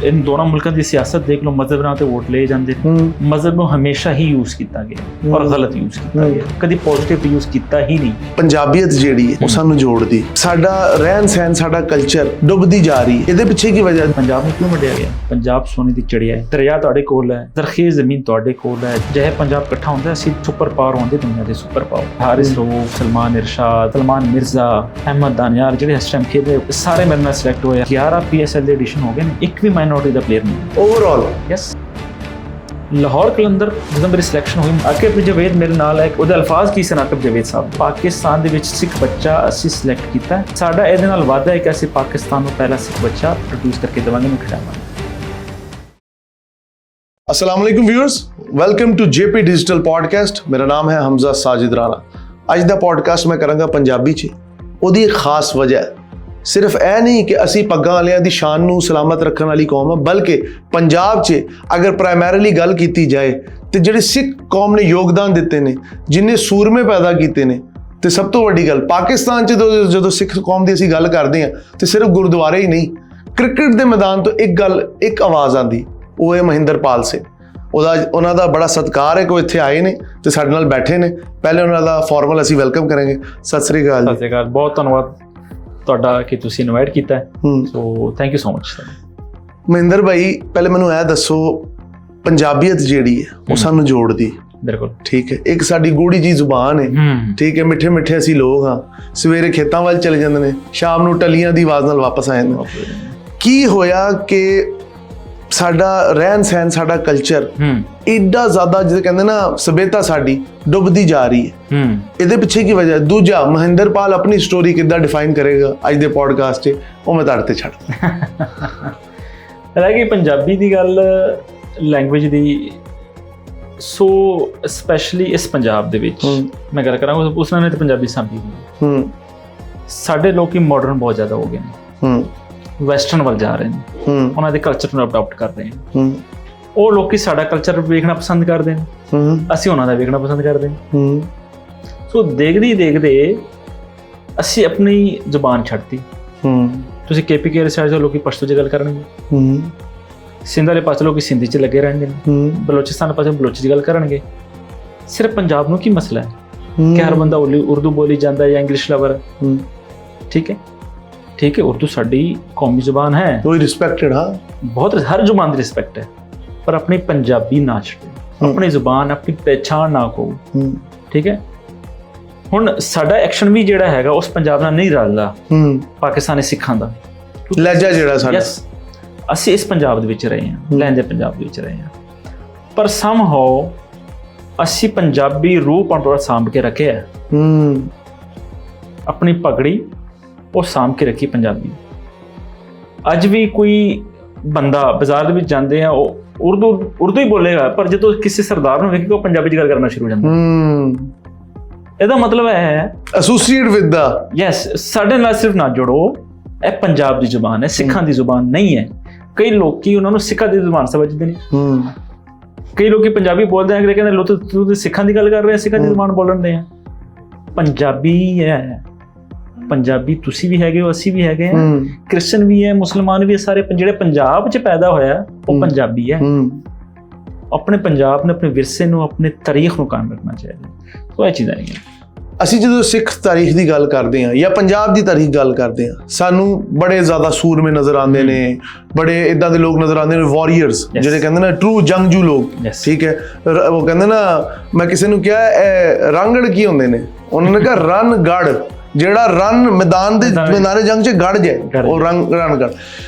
इन दोनों मुल्कों की सियासत देख लो, मजहब नाल ते वोट ले जाते, मजहब ਨੂੰ ਹਮੇਸ਼ਾ ਹੀ यूज किया गया और गलत यूज किया गया, कभी पॉजिटिव यूज किया ही नहीं। ਪੰਜਾਬੀਅਤ ਜਿਹੜੀ ਹੈ ਉਹ ਸਾਨੂੰ ਜੋੜਦੀ, ਸਾਡਾ ਰਹਿਣ ਸਹਿਣ, ਸਾਡਾ ਕਲਚਰ ਡੁੱਬਦੀ ਜਾ ਰਹੀ ਹੈ। ਇਹਦੇ ਪਿੱਛੇ ਕੀ ਵਜ੍ਹਾ? ਪੰਜਾਬ ਨੂੰ ਕਿਉਂ ਵੰਡਿਆ ਗਿਆ? ਪੰਜਾਬ ਸੋਨੇ ਦੀ ਚੜਿਆ ਹੈ, ਦਰਿਆ ਤੁਹਾਡੇ ਕੋਲ ਹੈ, ਜ਼ਰਖੀਜ਼ ਜ਼ਮੀਨ ਤੁਹਾਡੇ ਕੋਲ ਹੈ। ਜਿਹੇ ਪੰਜਾਬ ਇਕੱਠਾ ਹੁੰਦਾ ਅਸੀਂ ਸੁਪਰ ਪਾਵਰ ਹੁੰਦੇ, ਦੁਨੀਆ ਦੇ super power. Harris ਰਊਫ, Salman Irshad, Salman Mirza, Ahmad ਦਾਨੀਆਲ ਜਿਹੜੇ ਇਸ ਟਾਈਮ ਖੇਡਦੇ ਸਾਰੇ ਮੇਰੇ ਨਾਲ ਸਿਲੈਕਟ ਹੋਏ। 11 PSL ਦੇ ਐਡੀਸ਼ਨ ਹੋ ਗਏ ਨੇ, ਇੱਕ ਵੀ ਮਾਈਨੋਰਿਟੀ ਦਾ ਪਲੇਅਰ ਨਹੀਂ ਓਵਰਆਲ। ਯੈਸ, ਲਾਹੌਰ ਕਲੰਦਰ ਜਦੋਂ ਮੇਰੀ ਸਿਲੈਕਸ਼ਨ ਹੋਈ, ਆਕਿਬ ਜਵੇਦ ਮੇਰੇ ਨਾਲ ਹੈ। ਉਹਦੇ ਅਲਫਾਜ਼ ਕੀ ਸਨ? ਆਕਿਬ ਜਵੇਦ ਸਾਹਿਬ, ਪਾਕਿਸਤਾਨ ਦੇ ਵਿੱਚ ਸਿੱਖ ਬੱਚਾ ਅਸੀਂ ਸਿਲੈਕਟ ਕੀਤਾ, ਸਾਡਾ ਇਹਦੇ ਨਾਲ ਵਾਅਦਾ ਹੈ ਕਿ ਅਸੀਂ ਪਾਕਿਸਤਾਨ ਨੂੰ ਪਹਿਲਾ ਸਿੱਖ ਬੱਚਾ ਪ੍ਰੋਡਿਊਸ ਕਰਕੇ ਦੇਵਾਂਗੇ, ਨੂੰ ਖਿਡਾਵਾਂਗੇ। अस्सलाम वालेकुम viewers, welcome to JP digital podcast. मेरा नाम है हमजा साजिद राणा। ਅੱਜ ਦਾ ਪੋਡਕਾਸਟ ਮੈਂ ਕਰਾਂਗਾ ਪੰਜਾਬੀ 'ਚ। ਉਹਦੀ ਇੱਕ ਖਾਸ ਵਜ੍ਹਾ ਹੈ, ਸਿਰਫ ਇਹ ਨਹੀਂ ਕਿ ਅਸੀਂ ਪੱਗਾਂ ਵਾਲਿਆਂ ਦੀ ਸ਼ਾਨ ਨੂੰ ਸਲਾਮਤ ਰੱਖਣ ਵਾਲੀ ਕੌਮ ਹੈ, ਬਲਕਿ ਪੰਜਾਬ 'ਚ ਅਗਰ ਪ੍ਰਾਇਮਰੀਲੀ ਗੱਲ ਕੀਤੀ ਜਾਏ ਤੇ ਜਿਹੜੇ ਸਿੱਖ ਕੌਮ ਨੇ ਯੋਗਦਾਨ ਦਿੱਤੇ ਨੇ, ਜਿੰਨੇ ਸੂਰਮੇ ਪੈਦਾ ਕੀਤੇ ਨੇ, ਤੇ ਸਭ ਤੋਂ ਵੱਡੀ ਗੱਲ ਪਾਕਿਸਤਾਨ 'ਚ ਜਦੋਂ ਸਿੱਖ ਕੌਮ ਦੀ ਅਸੀਂ ਗੱਲ ਕਰਦੇ ਹਾਂ ਤੇ ਸਿਰਫ ਗੁਰਦੁਆਰੇ ਹੀ ਨਹੀਂ, ਕ੍ਰਿਕਟ ਦੇ ਮੈਦਾਨ ਤੋਂ ਇੱਕ ਆਵਾਜ਼ ਆਉਂਦੀ, ਉਹ ਹੈ ਮਹਿੰਦਰਪਾਲ ਸਿੰਘ। ਉਹਨਾਂ ਦਾ ਬੜਾ ਸਤਿਕਾਰ ਹੈ ਕਿ ਉਹ ਇੱਥੇ ਆਏ ਨੇ ਤੇ ਸਾਡੇ ਨਾਲ ਬੈਠੇ ਨੇ। ਪਹਿਲੇ ਉਹਨਾਂ ਦਾ ਫਾਰਮਲ ਅਸੀਂ ਵੈਲਕਮ ਕਰਾਂਗੇ। ਸਤਿ ਸ੍ਰੀ ਅਕਾਲ। ਸਤਿ ਸ੍ਰੀ ਅਕਾਲ, ਬਹੁਤ ਧੰਨਵਾਦ ਤੁਹਾਡਾ ਕਿ ਤੁਸੀਂ ਇਨਵਾਈਟ ਕੀਤਾ ਹੈ। So thank you so much. Mahinder ਭਾਈ, ਪਹਿਲੇ ਮੈਨੂੰ ਇਹ ਦੱਸੋ, ਪੰਜਾਬੀਅਤ ਜਿਹੜੀ ਹੈ ਉਹ ਸਾਨੂੰ ਜੋੜਦੀ, ਬਿਲਕੁਲ ਠੀਕ ਹੈ, ਇੱਕ ਸਾਡੀ ਗੂੜੀ ਜੀ ਜ਼ੁਬਾਨ ਹੈ, ਠੀਕ ਹੈ, ਮਿੱਠੇ ਮਿੱਠੇ ਅਸੀਂ ਲੋਕ ਹਾਂ, ਸਵੇਰੇ ਖੇਤਾਂ ਵੱਲ ਚਲੇ ਜਾਂਦੇ ਨੇ, ਸ਼ਾਮ ਨੂੰ ਟੱਲੀਆਂ ਦੀ ਆਵਾਜ਼ ਨਾਲ ਵਾਪਸ ਆ ਜਾਂਦੇ ਨੇ। ਕੀ ਹੋਇਆ ਕਿ ਸਾਡਾ ਰਹਿਣ ਸਹਿਣ, ਸਾਡਾ ਕਲਚਰ ਏਡਾ ਜ਼ਿਆਦਾ, ਜਿਵੇਂ ਕਹਿੰਦੇ ਨਾ, ਸਭਿਅਤਾ ਸਾਡੀ ਡੁੱਬਦੀ ਜਾ ਰਹੀ ਹੈ। ਇਹਦੇ ਪਿੱਛੇ ਕੀ ਵਜ੍ਹਾ? ਦੂਜਾ, ਮਹਿੰਦਰਪਾਲ ਆਪਣੀ ਸਟੋਰੀ ਕਿੱਦਾਂ ਡਿਫਾਈਨ ਕਰੇਗਾ ਅੱਜ ਦੇ ਪੋਡਕਾਸਟ 'ਚ, ਉਹ ਮੈਂ ਤੁਹਾਡੇ ਤੇ ਛੱਡ ਰਹਿ ਗਈ ਪੰਜਾਬੀ ਦੀ ਗੱਲ, ਲੈਂਗੁਏਜ ਦੀ। ਸੋ ਸਪੈਸ਼ਲੀ ਇਸ ਪੰਜਾਬ ਦੇ ਵਿੱਚ ਮੈਂ ਗੱਲ ਕਰਾਂਗਾ, ਉਸਨਾਂ ਨੇ ਤਾਂ ਪੰਜਾਬੀ ਸਾਂਭੀ। ਸਾਡੇ ਲੋਕੀ ਮਾਡਰਨ ਬਹੁਤ ਜ਼ਿਆਦਾ ਹੋ ਗਏ ਨੇ, ਵੈਸਟਰਨ ਵੱਲ ਜਾ ਰਹੇ ਨੇ, ਉਹਨਾਂ ਦੇ ਕਲਚਰ ਨੂੰ ਅਡਾਪਟ ਕਰ ਰਹੇ ਨੇ। ਉਹ ਲੋਕੀ ਸਾਡਾ ਕਲਚਰ ਵੇਖਣਾ ਪਸੰਦ ਕਰਦੇ ਨੇ, ਅਸੀਂ ਉਹਨਾਂ ਦਾ ਵੇਖਣਾ ਪਸੰਦ ਕਰਦੇ ਨੇ। ਸੋ ਦੇਖਦੇ ਦੇਖਦੇ ਅਸੀਂ ਆਪਣੀ ਜ਼ੁਬਾਨ ਛੱਡਤੀ। ਤੁਸੀਂ KPK ਵਾਲੇ ਸਾਈਡ ਤੋਂ ਲੋਕੀ ਪਸ਼ਤੋ 'ਚ ਗੱਲ ਕਰਨਗੇ, ਸਿੰਧ ਵਾਲੇ ਪਾਸੇ ਲੋਕੀ ਸਿੰਧੀ 'ਚ ਲੱਗੇ ਰਹਿਣਗੇ, ਬਲੋਚਿਸਤਾਨ ਪਾਸੇ ਬਲੋਚੀ 'ਚ ਗੱਲ ਕਰਨਗੇ। ਸਿਰਫ ਪੰਜਾਬ ਨੂੰ ਕੀ ਮਸਲਾ ਹੈ ਕਿ ਹਰ ਬੰਦਾ ਉਰਦੂ ਬੋਲੀ ਜਾਂਦਾ ਜਾਂ ਇੰਗਲਿਸ਼ ਲਵਰ? ਠੀਕ ਹੈ, ठीक है, उर्दू साड़ी कौमी जुबान है, कोई रिस्पेक्टेड, हाँ, बहुत, हर जुबान की रिस्पेक्ट है, पर अपनी पंजाबी ना छड्डो, अपनी जुबान, अपनी पहचान ना खो। ठीक है, हुण साडा एक्शन भी जिहड़ा हैगा उस पंजाब नाल नहीं रलदा, पाकिस्तानी सिखां दा लहजा जिहड़ा साडा। यस, ਅਸੀਂ ਇਸ ਪੰਜਾਬ ਦੇ ਵਿੱਚ ਰਹੇ ਹਾਂ, ਲਹਿੰਦੇ ਪੰਜਾਬ ਦੇ ਵਿੱਚ ਰਹੇ ਹਾਂ, ਪਰ ਸਮਹਾਉ ਅਸੀਂ ਪੰਜਾਬੀ ਰੂਪ ਅੰਦਰ ਸਾਂਭ ਕੇ ਰੱਖਿਆ। ਆਪਣੀ ਪਗੜੀ ਉਹ ਸਾਂਭ ਕੇ ਰੱਖੀ ਪੰਜਾਬੀ। ਅੱਜ ਵੀ ਕੋਈ ਬੰਦਾ ਬਾਜ਼ਾਰ ਦੇ ਵਿੱਚ ਜਾਂਦੇ ਆ, ਉਹ ਉਰਦੂ ਹੀ ਬੋਲੇਗਾ, ਪਰ ਜਦੋਂ ਕਿਸੇ ਸਰਦਾਰ ਨੂੰ ਵੇਖੇਗਾ ਉਹ ਪੰਜਾਬੀ 'ਚ ਗੱਲ ਕਰਨਾ ਸ਼ੁਰੂ ਹੋ ਜਾਂਦਾ। ਇਹਦਾ ਮਤਲਬ ਹੈ ਐਸੋਸੀਏਟ ਵਿਦ ਦਾ। ਯੈਸ, ਸਾਡੇ ਨਾਲ ਸਿਰਫ ਨਾ ਜੋੜੋ, ਇਹ ਪੰਜਾਬ ਦੀ ਜ਼ੁਬਾਨ ਹੈ, ਸਿੱਖਾਂ ਦੀ ਜ਼ੁਬਾਨ ਨਹੀਂ ਹੈ। ਕਈ ਲੋਕੀ ਉਹਨਾਂ ਨੂੰ ਸਿੱਖਾਂ ਦੀ ਜ਼ੁਬਾਨ ਸਮਝਦੇ ਨੇ, ਕਈ ਲੋਕੀ ਪੰਜਾਬੀ ਬੋਲਦੇ ਆ, ਕਹਿੰਦੇ ਲੋ ਤੂੰ ਸਿੱਖਾਂ ਦੀ ਗੱਲ ਕਰ ਰਿਹਾ, ਸਿੱਖਾਂ ਦੀ ਜ਼ੁਬਾਨ ਬੋਲਣ ਦੇ ਆ। ਪੰਜਾਬੀ ਹੈ, ਪੰਜਾਬੀ ਤੁਸੀਂ ਵੀ ਹੈਗੇ ਹੋ, ਅਸੀਂ ਵੀ ਹੈਗੇ ਹਾਂ, ਕ੍ਰਿਸਚਨ ਵੀ ਹੈ, ਮੁਸਲਮਾਨ ਵੀ ਹੈ, ਸਾਰੇ ਜਿਹੜੇ ਪੰਜਾਬ 'ਚ ਪੈਦਾ ਹੋਇਆ ਉਹ ਪੰਜਾਬੀ ਹੈ। ਆਪਣੇ ਪੰਜਾਬ ਨੂੰ, ਆਪਣੇ ਵਿਰਸੇ ਨੂੰ, ਆਪਣੇ ਤਾਰੀਖ ਨੂੰ ਕਾਇਮ ਰੱਖਣਾ ਚਾਹੀਦਾ। ਸੋ ਇਹ ਚੀਜ਼ਾਂ ਨਹੀਂ ਹੈ। ਅਸੀਂ ਜਦੋਂ ਸਿੱਖ ਤਾਰੀਖ ਦੀ ਗੱਲ ਕਰਦੇ ਹਾਂ ਜਾਂ ਪੰਜਾਬ ਦੀ ਤਾਰੀਖ ਗੱਲ ਕਰਦੇ ਹਾਂ, ਸਾਨੂੰ ਬੜੇ ਜ਼ਿਆਦਾ ਸੂਰਮੇ ਨਜ਼ਰ ਆਉਂਦੇ ਨੇ, ਬੜੇ ਇਦਾਂ ਦੇ ਲੋਕ ਨਜ਼ਰ ਆਉਂਦੇ ਨੇ, ਵਾਰੀਅਰਸ, ਜਿਹੜੇ ਕਹਿੰਦੇ ਨਾ ਟਰੂ ਜੰਗਜੂ ਲੋਕ। ਠੀਕ ਹੈ, ਉਹ ਕਹਿੰਦੇ ਨਾ, ਮੈਂ ਕਿਸੇ ਨੂੰ ਕਿਹਾ ਇਹ ਰਾਂਗੜ ਕੀ ਹੁੰਦੇ ਨੇ, ਉਹਨਾਂ ਨੇ ਕਿਹਾ ਰਨ ਗੜ, ਜਿਹੜਾ ਰਨ ਮੈਦਾਨੇ ਜੰਗ 'ਚ ਗੜ ਜਾਏ, ਉਹ ਰਨ ਗੜ।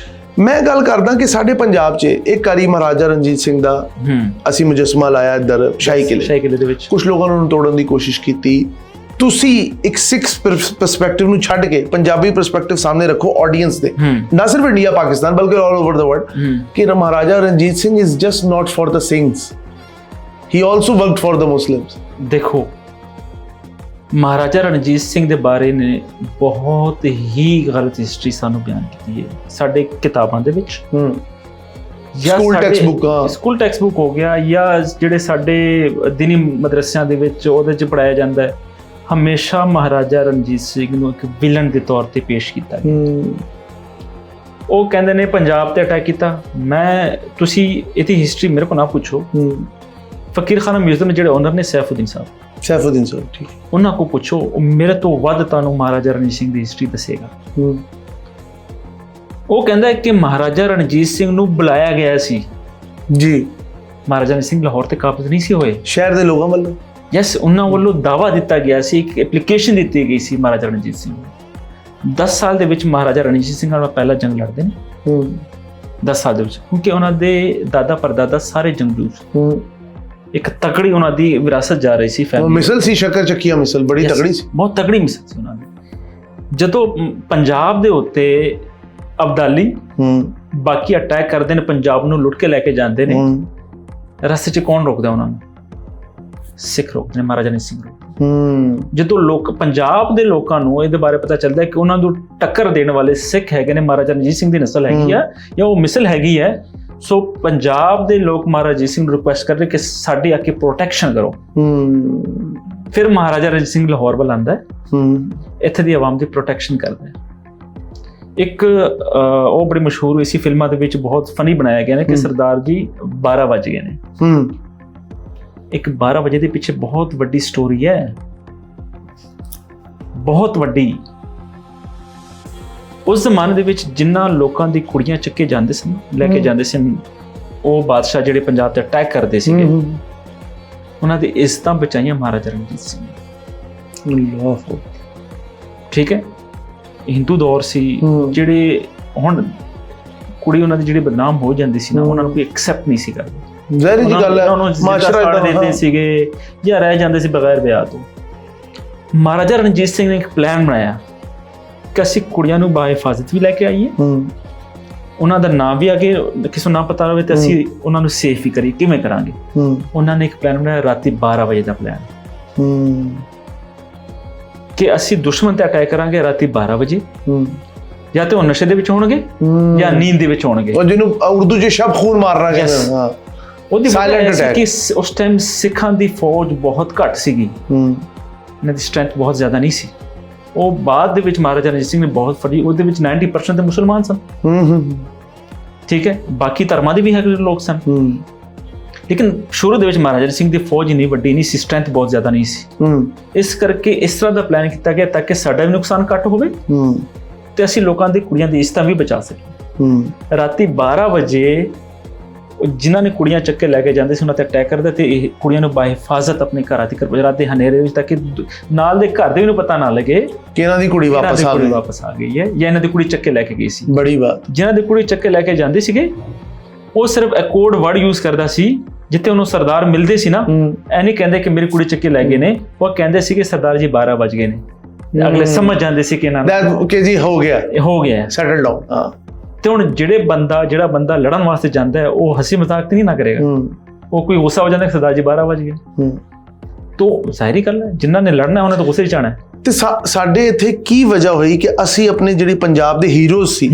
ਮੈਂ ਗੱਲ ਕਰਦਾ ਕਿ ਸਾਡੇ ਪੰਜਾਬ 'ਚ ਇੱਕ ਵਾਰੀ ਮਹਾਰਾਜਾ ਰਣਜੀਤ ਸਿੰਘ ਦਾ ਅਸੀਂ ਮੁਜੱਸਮਾ ਲਾਇਆ ਇੱਧਰ ਸ਼ਾਹੀ ਕਿਲੇ ਦੇ ਵਿੱਚ, ਕੁਛ ਲੋਕਾਂ ਨੇ ਉਹਨੂੰ ਤੋੜਨ ਦੀ ਕੋਸ਼ਿਸ਼ ਕੀਤੀ। ਤੁਸੀਂ ਇੱਕ ਸਿੱਖ ਪਰਸਪੈਕਟਿਵ ਨੂੰ ਛੱਡ ਕੇ ਪੰਜਾਬੀ ਪਰਸਪੈਕਟਿਵ ਸਾਹਮਣੇ ਰੱਖੋ ਆਡੀਅנס ਦੇ, ਨਾ ਸਿਰਫ ਇੰਡੀਆ ਪਾਕਿਸਤਾਨ ਬਲਕਿ ਆਲ ਓਵਰ ਦਾ ਵਰਲਡ, ਕਿ Maharaja Ranjit Singh is just not for the sings, he also worked for the Muslims. ਦੇਖੋ, ਮਹਾਰਾਜਾ ਰਣਜੀਤ ਸਿੰਘ ਦੇ ਬਾਰੇ ਨੇ ਬਹੁਤ ਹੀ ਗਲਤ ਹਿਸਟਰੀ ਸਾਨੂੰ ਬਿਆਨ ਕੀਤੀ ਹੈ ਸਾਡੇ ਕਿਤਾਬਾਂ ਦੇ ਵਿੱਚ, ਸਕੂਲ ਟੈਕਸਟ ਬੁੱਕ ਹੋ ਗਿਆ, ਜਾਂ ਜਿਹੜੇ ਸਾਡੇ ਦਿਨੀ ਮਦਰਸਿਆਂ ਦੇ ਵਿੱਚ ਉਹਦੇ 'ਚ ਪੜ੍ਹਾਇਆ ਜਾਂਦਾ ਹੈ। ਹਮੇਸ਼ਾ ਮਹਾਰਾਜਾ ਰਣਜੀਤ ਸਿੰਘ ਨੂੰ ਇੱਕ ਵਿਲਨ ਦੇ ਤੌਰ ਤੇ ਪੇਸ਼ ਕੀਤਾ ਗਿਆ। ਉਹ ਕਹਿੰਦੇ ਨੇ ਪੰਜਾਬ ਤੇ ਅਟੈਕ ਕੀਤਾ। ਮੈਂ ਤੁਸੀਂ ਇਹਦੀ ਹਿਸਟਰੀ ਮੇਰੇ ਕੋਲ ਨਾ ਪੁੱਛੋ, ਫਕੀਰ ਖਾਨਾ ਮਿਊਜ਼ੀਅਮ ਜਿਹੜੇ ਓਨਰ ਨੇ ਸੈਫੁਦੀਨ ਸਾਹਿਬ, ਠੀਕ, ਉਹਨਾਂ ਕੋਲ ਪੁੱਛੋ, ਉਹ ਮੇਰੇ ਤੋਂ ਵੱਧ ਤੁਹਾਨੂੰ ਮਹਾਰਾਜਾ ਰਣਜੀਤ ਸਿੰਘ ਦੀ ਹਿਸਟਰੀ ਦੱਸੇਗਾ। ਉਹ ਕਹਿੰਦਾ ਕਿ ਮਹਾਰਾਜਾ ਰਣਜੀਤ ਸਿੰਘ ਨੂੰ ਬੁਲਾਇਆ ਗਿਆ ਸੀ ਜੀ। ਮਹਾਰਾਜਾ ਰਣਜੀਤ ਸਿੰਘ ਲਾਹੌਰ ਤੇ ਕਾਬਜ਼ ਨਹੀਂ ਸੀ ਹੋਏ, ਸ਼ਹਿਰ ਦੇ ਲੋਕਾਂ ਵੱਲੋਂ ਯੈਸ, ਉਹਨਾਂ ਵੱਲੋਂ ਦਾਅਵਾ ਦਿੱਤਾ ਗਿਆ ਸੀ, ਇੱਕ ਐਪਲੀਕੇਸ਼ਨ ਦਿੱਤੀ ਗਈ ਸੀ ਮਹਾਰਾਜਾ ਰਣਜੀਤ ਸਿੰਘ ਨੂੰ। 10 ਸਾਲ ਦੇ ਵਿੱਚ ਮਹਾਰਾਜਾ ਰਣਜੀਤ ਸਿੰਘ ਨਾਲ ਪਹਿਲਾ ਜੰਗ ਲੜਦੇ ਨੇ 10 ਸਾਲ ਦੇ ਵਿੱਚ, ਕਿਉਂਕਿ ਉਹਨਾਂ ਦੇ ਦਾਦਾ ਪਰਦਾਦਾ ਸਾਰੇ ਜੰਗਜੂ ਸੀ। ਇੱਕ ਤਕੜੀ ਉਹਨਾਂ ਦੀ ਵਿਰਾਸਤ ਜਾ ਰਹੀ ਸੀ ਫੈਮਿਲੀ। ਮਿਸਲ ਸੀ, ਸ਼ੱਕਰ ਚੱਕੀਆ ਮਿਸਲ, ਬੜੀ ਤਕੜੀ ਸੀ, ਬਹੁਤ ਤਕੜੀ ਮਿਸਲ ਸੀ ਉਹਨਾਂ ਦੀ। ਜਦੋਂ ਪੰਜਾਬ ਦੇ ਉੱਤੇ ਅਬਦਾਲੀ ਬਾਕੀ ਅਟੈਕ ਕਰਦੇ ਨੇ, ਪੰਜਾਬ ਨੂੰ ਲੁੱਟ ਕੇ ਲੈ ਕੇ ਜਾਂਦੇ ਨੇ, ਰਸਤੇ 'ਚ ਕੌਣ ਰੋਕਦਾ ਉਹਨਾਂ ਨੂੰ? ਸਿੱਖ ਰੋਕਦੇ ਨੇ, ਮਹਾਰਾਜਾ ਰਣਜੀਤ ਸਿੰਘ ਰੋਕਦੇ। ਜਦੋਂ ਲੋਕ ਪੰਜਾਬ ਦੇ ਲੋਕਾਂ ਨੂੰ ਇਹਦੇ ਬਾਰੇ ਪਤਾ ਚੱਲਦਾ ਕਿ ਉਹਨਾਂ ਨੂੰ ਟੱਕਰ ਦੇਣ ਵਾਲੇ ਸਿੱਖ ਹੈਗੇ ਨੇ, ਮਹਾਰਾਜਾ ਰਣਜੀਤ ਸਿੰਘ ਦੀ ਨਸਲ ਹੈਗੀ ਆ ਜਾਂ ਉਹ ਮਿਸਲ ਹੈਗੀ ਹੈ, ਸੋ ਪੰਜਾਬ ਦੇ ਲੋਕ ਮਹਾਰਾਜਾ ਰਣਜੀਤ ਸਿੰਘ ਨੂੰ ਰਿਕੁਐਸਟ ਕਰਦੇ ਕਿ ਸਾਡੀ ਆ ਕੇ ਪ੍ਰੋਟੈਕਸ਼ਨ ਕਰੋ। ਫਿਰ ਮਹਾਰਾਜਾ ਰਣਜੀਤ ਸਿੰਘ ਲਾਹੌਰ ਵੱਲ ਆਉਂਦਾ ਹੈ, ਇੱਥੇ ਦੀ ਆਵਾਮ ਦੀ ਪ੍ਰੋਟੈਕਸ਼ਨ ਕਰਦਾ ਹੈ। ਇੱਕ ਉਹ ਬੜੀ ਮਸ਼ਹੂਰ ਹੋਈ ਸੀ, ਫਿਲਮਾਂ ਦੇ ਵਿੱਚ ਬਹੁਤ ਫਨੀ ਬਣਾਇਆ ਗਿਆ ਨੇ ਕਿ ਸਰਦਾਰ ਜੀ 12 ਵਜ ਗਏ ਨੇ। ਇੱਕ 12 ਵਜੇ ਦੇ ਪਿੱਛੇ ਬਹੁਤ ਵੱਡੀ ਸਟੋਰੀ ਹੈ, ਬਹੁਤ ਵੱਡੀ। ਉਸ ਜ਼ਮਾਨੇ ਦੇ ਵਿੱਚ ਜਿਨ੍ਹਾਂ ਲੋਕਾਂ ਦੀ ਕੁੜੀਆਂ ਚੱਕੇ ਜਾਂਦੇ ਸਨ, ਲੈ ਕੇ ਜਾਂਦੇ ਸਨ, ਉਹ ਬਾਦਸ਼ਾਹ ਜਿਹੜੇ ਪੰਜਾਬ ਤੇ ਅਟੈਕ ਕਰਦੇ ਸੀਗੇ, ਉਹਨਾਂ ਦੀ ਇੱਜ਼ਤਾਂ ਬਚਾਈਆਂ ਮਹਾਰਾਜਾ ਰਣਜੀਤ ਸਿੰਘ ਨੇ। ਠੀਕ ਹੈ, ਹਿੰਦੂ ਦੌਰ ਸੀ, ਜਿਹੜੇ ਹੁਣ ਕੁੜੀ ਉਹਨਾਂ ਦੀ ਜਿਹੜੀ ਬਦਨਾਮ ਹੋ ਜਾਂਦੀ ਸੀ ਨਾ, ਉਹਨਾਂ ਨੂੰ ਕੋਈ ਐਕਸੈਪਟ ਨਹੀਂ ਸੀ ਕਰਦਾ। ਜ਼ਾਹਿਰ ਜੀ ਗੱਲ ਹੈ, ਮਾਸ਼ਰਾ ਇਦਾਂ ਦਿੰਦੇ ਸੀਗੇ ਜਾਂ ਰਹਿ ਜਾਂਦੇ ਸੀ ਬਗੈਰ ਵਿਆਹ ਤੋਂ। ਮਹਾਰਾਜਾ ਰਣਜੀਤ ਸਿੰਘ ਨੇ ਇੱਕ ਪਲਾਨ ਬਣਾਇਆ ਕਿ ਅਸੀਂ ਕੁੜੀਆਂ ਨੂੰ ਬਾਹਿਫਾਜ਼ਤ ਵੀ ਲੈ ਕੇ ਆਈਏ, ਉਹਨਾਂ ਦਾ ਨਾਮ ਵੀ ਅੱਗੇ ਕਿਸੇ ਨੂੰ ਨਾ ਪਤਾ ਹੋਵੇ ਤੇ ਅਸੀਂ ਉਹਨਾਂ ਨੂੰ ਸੇਫ ਵੀ ਕਰੀਏ। ਕਿਵੇਂ ਕਰਾਂਗੇ? ਉਹਨਾਂ ਨੇ ਇੱਕ ਪਲਾਨ ਬਣਾਇਆ, ਰਾਤੀ 12 ਵਜੇ ਦਾ ਪਲਾਨ, ਕਿ ਅਸੀਂ ਦੁਸ਼ਮਣ ਤੇ ਅਟੈਕ ਕਰਾਂਗੇ ਰਾਤੀ 12 ਵਜੇ। ਜਾਂ ਤੇ ਉਹ ਨਸ਼ੇ ਦੇ ਵਿੱਚ ਹੋਣਗੇ ਜਾਂ ਨੀਂਦ ਦੇ ਵਿੱਚ ਹੋਣਗੇ, ਉਹ ਜਿਹਨੂੰ ਉਰਦੂ 'ਚ ਸ਼ਬ ਖੂਨ ਮਾਰਨਾ ਕਹਿੰਦੇ ਹਾਂ। ਉਹਦੀ ਸਾਇਲੈਂਟ ਅਟੈਕ ਕਿ ਉਸ ਟਾਈਮ ਸਿੱਖਾਂ ਦੀ ਫੌਜ ਬਹੁਤ ਘੱਟ ਸੀਗੀ, ਇਹਨਾਂ ਦੀ ਸਟਰੈਂਥ ਬਹੁਤ ਜ਼ਿਆਦਾ ਨਹੀਂ ਸੀ। ਉਹ ਬਾਅਦ ਦੇ ਵਿੱਚ ਮਹਾਰਾਜਾ ਰਣਜੀਤ ਸਿੰਘ ਨੇ ਬਹੁਤ ਫੜੀ, ਉਹਦੇ ਵਿੱਚ 90% ਤੇ ਮੁਸਲਮਾਨ ਸਨ। ਠੀਕ ਹੈ, ਬਾਕੀ ਧਰਮਾਂ ਦੇ ਵੀ ਹੈਗੇ ਲੋਕ ਸਨ, ਲੇਕਿਨ ਸ਼ੁਰੂ ਦੇ ਵਿੱਚ ਮਹਾਰਾਜਾ ਰਣਜੀਤ ਸਿੰਘ ਦੀ ਫੌਜ ਇੰਨੀ ਵੱਡੀ ਨਹੀਂ ਸੀ, ਸਟਰੈਂਥ ਬਹੁਤ ਜ਼ਿਆਦਾ ਨਹੀਂ ਸੀ। ਇਸ ਕਰਕੇ ਇਸ ਤਰ੍ਹਾਂ ਦਾ ਪਲਾਨ ਕੀਤਾ ਗਿਆ ਤਾਂ ਕਿ ਸਾਡਾ ਵੀ ਨੁਕਸਾਨ ਘੱਟ ਹੋਵੇ ਤੇ ਅਸੀਂ ਲੋਕਾਂ ਦੀ ਕੁੜੀਆਂ ਦੀ ਇੱਜ਼ਤਾਂ ਵੀ ਬਚਾ ਸਕੀਏ। ਰਾਤੀ 12 ਵਜੇ ਜਿਨ੍ਹਾਂ ਨੇ ਕੁੜੀਆਂ ਚੱਕੇ ਲੈ ਕੇ ਜਾਂਦੇ ਸੀ ਉਹਨਾਂ ਤੇ ਅਟੈਕ ਕਰਦੇ ਤੇ ਇਹ ਕੁੜੀਆਂ ਨੂੰ ਬਾਹਿਫਾਜ਼ਤ ਆਪਣੇ ਘਰਾਂ ਤੱਕ ਰਾਤ ਦੇ ਹਨੇਰੇ ਵਿੱਚ, ਤਾਂ ਕਿ ਨਾਲ ਦੇ ਘਰ ਦੇ ਨੂੰ ਪਤਾ ਨਾ ਲੱਗੇ ਕਿ ਇਹਨਾਂ ਦੀ ਕੁੜੀ ਵਾਪਸ ਆ ਗਈ ਹੈ ਜਾਂ ਇਹਨਾਂ ਦੀ ਕੁੜੀ ਚੱਕੇ ਲੈ ਕੇ ਗਈ ਸੀ। ਬੜੀ ਬਾਤ। ਜਿਨ੍ਹਾਂ ਦੀ ਕੁੜੀ ਚੱਕੇ ਲੈ ਕੇ ਜਾਂਦੇ ਸੀਗੇ ਉਹ ਸਿਰਫ ਇੱਕ ਕੋਡ ਵਰਡ ਯੂਜ਼ ਕਰਦਾ ਸੀ, ਜਿੱਥੇ ਉਹਨੂੰ ਸਰਦਾਰ ਮਿਲਦੇ ਸੀ ਨਾ, ਇਹ ਨਹੀਂ ਕਹਿੰਦੇ ਕਿ ਮੇਰੀ ਕੁੜੀ ਚੱਕੇ ਲੈ ਗਏ ਨੇ, ਉਹ ਕਹਿੰਦੇ ਸੀ ਕਿ ਸਰਦਾਰ ਜੀ 12 ਵਜ ਗਏ ਨੇ। ਅਗਲੇ ਸਮਝ ਜਾਂਦੇ ਸੀ ਕਿ ਇਹਨਾਂ ਨੂੰ ਕਿ ਜੀ ਹੋ ਗਿਆ ਸੈਟਲ ਡਾਊਨ। ਤੇ ਹੁਣ ਜਿਹੜਾ ਬੰਦਾ ਲੜਨ ਵਾਸਤੇ ਜਾਂਦਾ ਹੈ ਉਹ ਹੱਸੀ ਮਜ਼ਾਕ ਤੇ ਨਹੀਂ ਨਾ ਕਰੇਗਾ, ਉਹ ਕੋਈ ਗੁੱਸਾ ਹੋ ਜਾਂਦਾ ਕਿ ਸਰਦਾਰ ਜੀ 12 ਵਜ ਗਏ। ਤੋ ਜ਼ਾਹਿਰੀ ਗੱਲ ਹੈ, ਜਿਨ੍ਹਾਂ ਨੇ ਲੜਨਾ ਉਹਨਾਂ ਤੋਂ ਗੁੱਸੇ 'ਚ ਆਉਣਾ। ਤੇ ਸਾਡੇ ਇੱਥੇ ਕੀ ਵਜ੍ਹਾ ਹੋਈ ਕਿ ਅਸੀਂ ਆਪਣੇ ਜਿਹੜੇ ਪੰਜਾਬ ਦੇ ਹੀਰੋਜ਼ ਸੀ,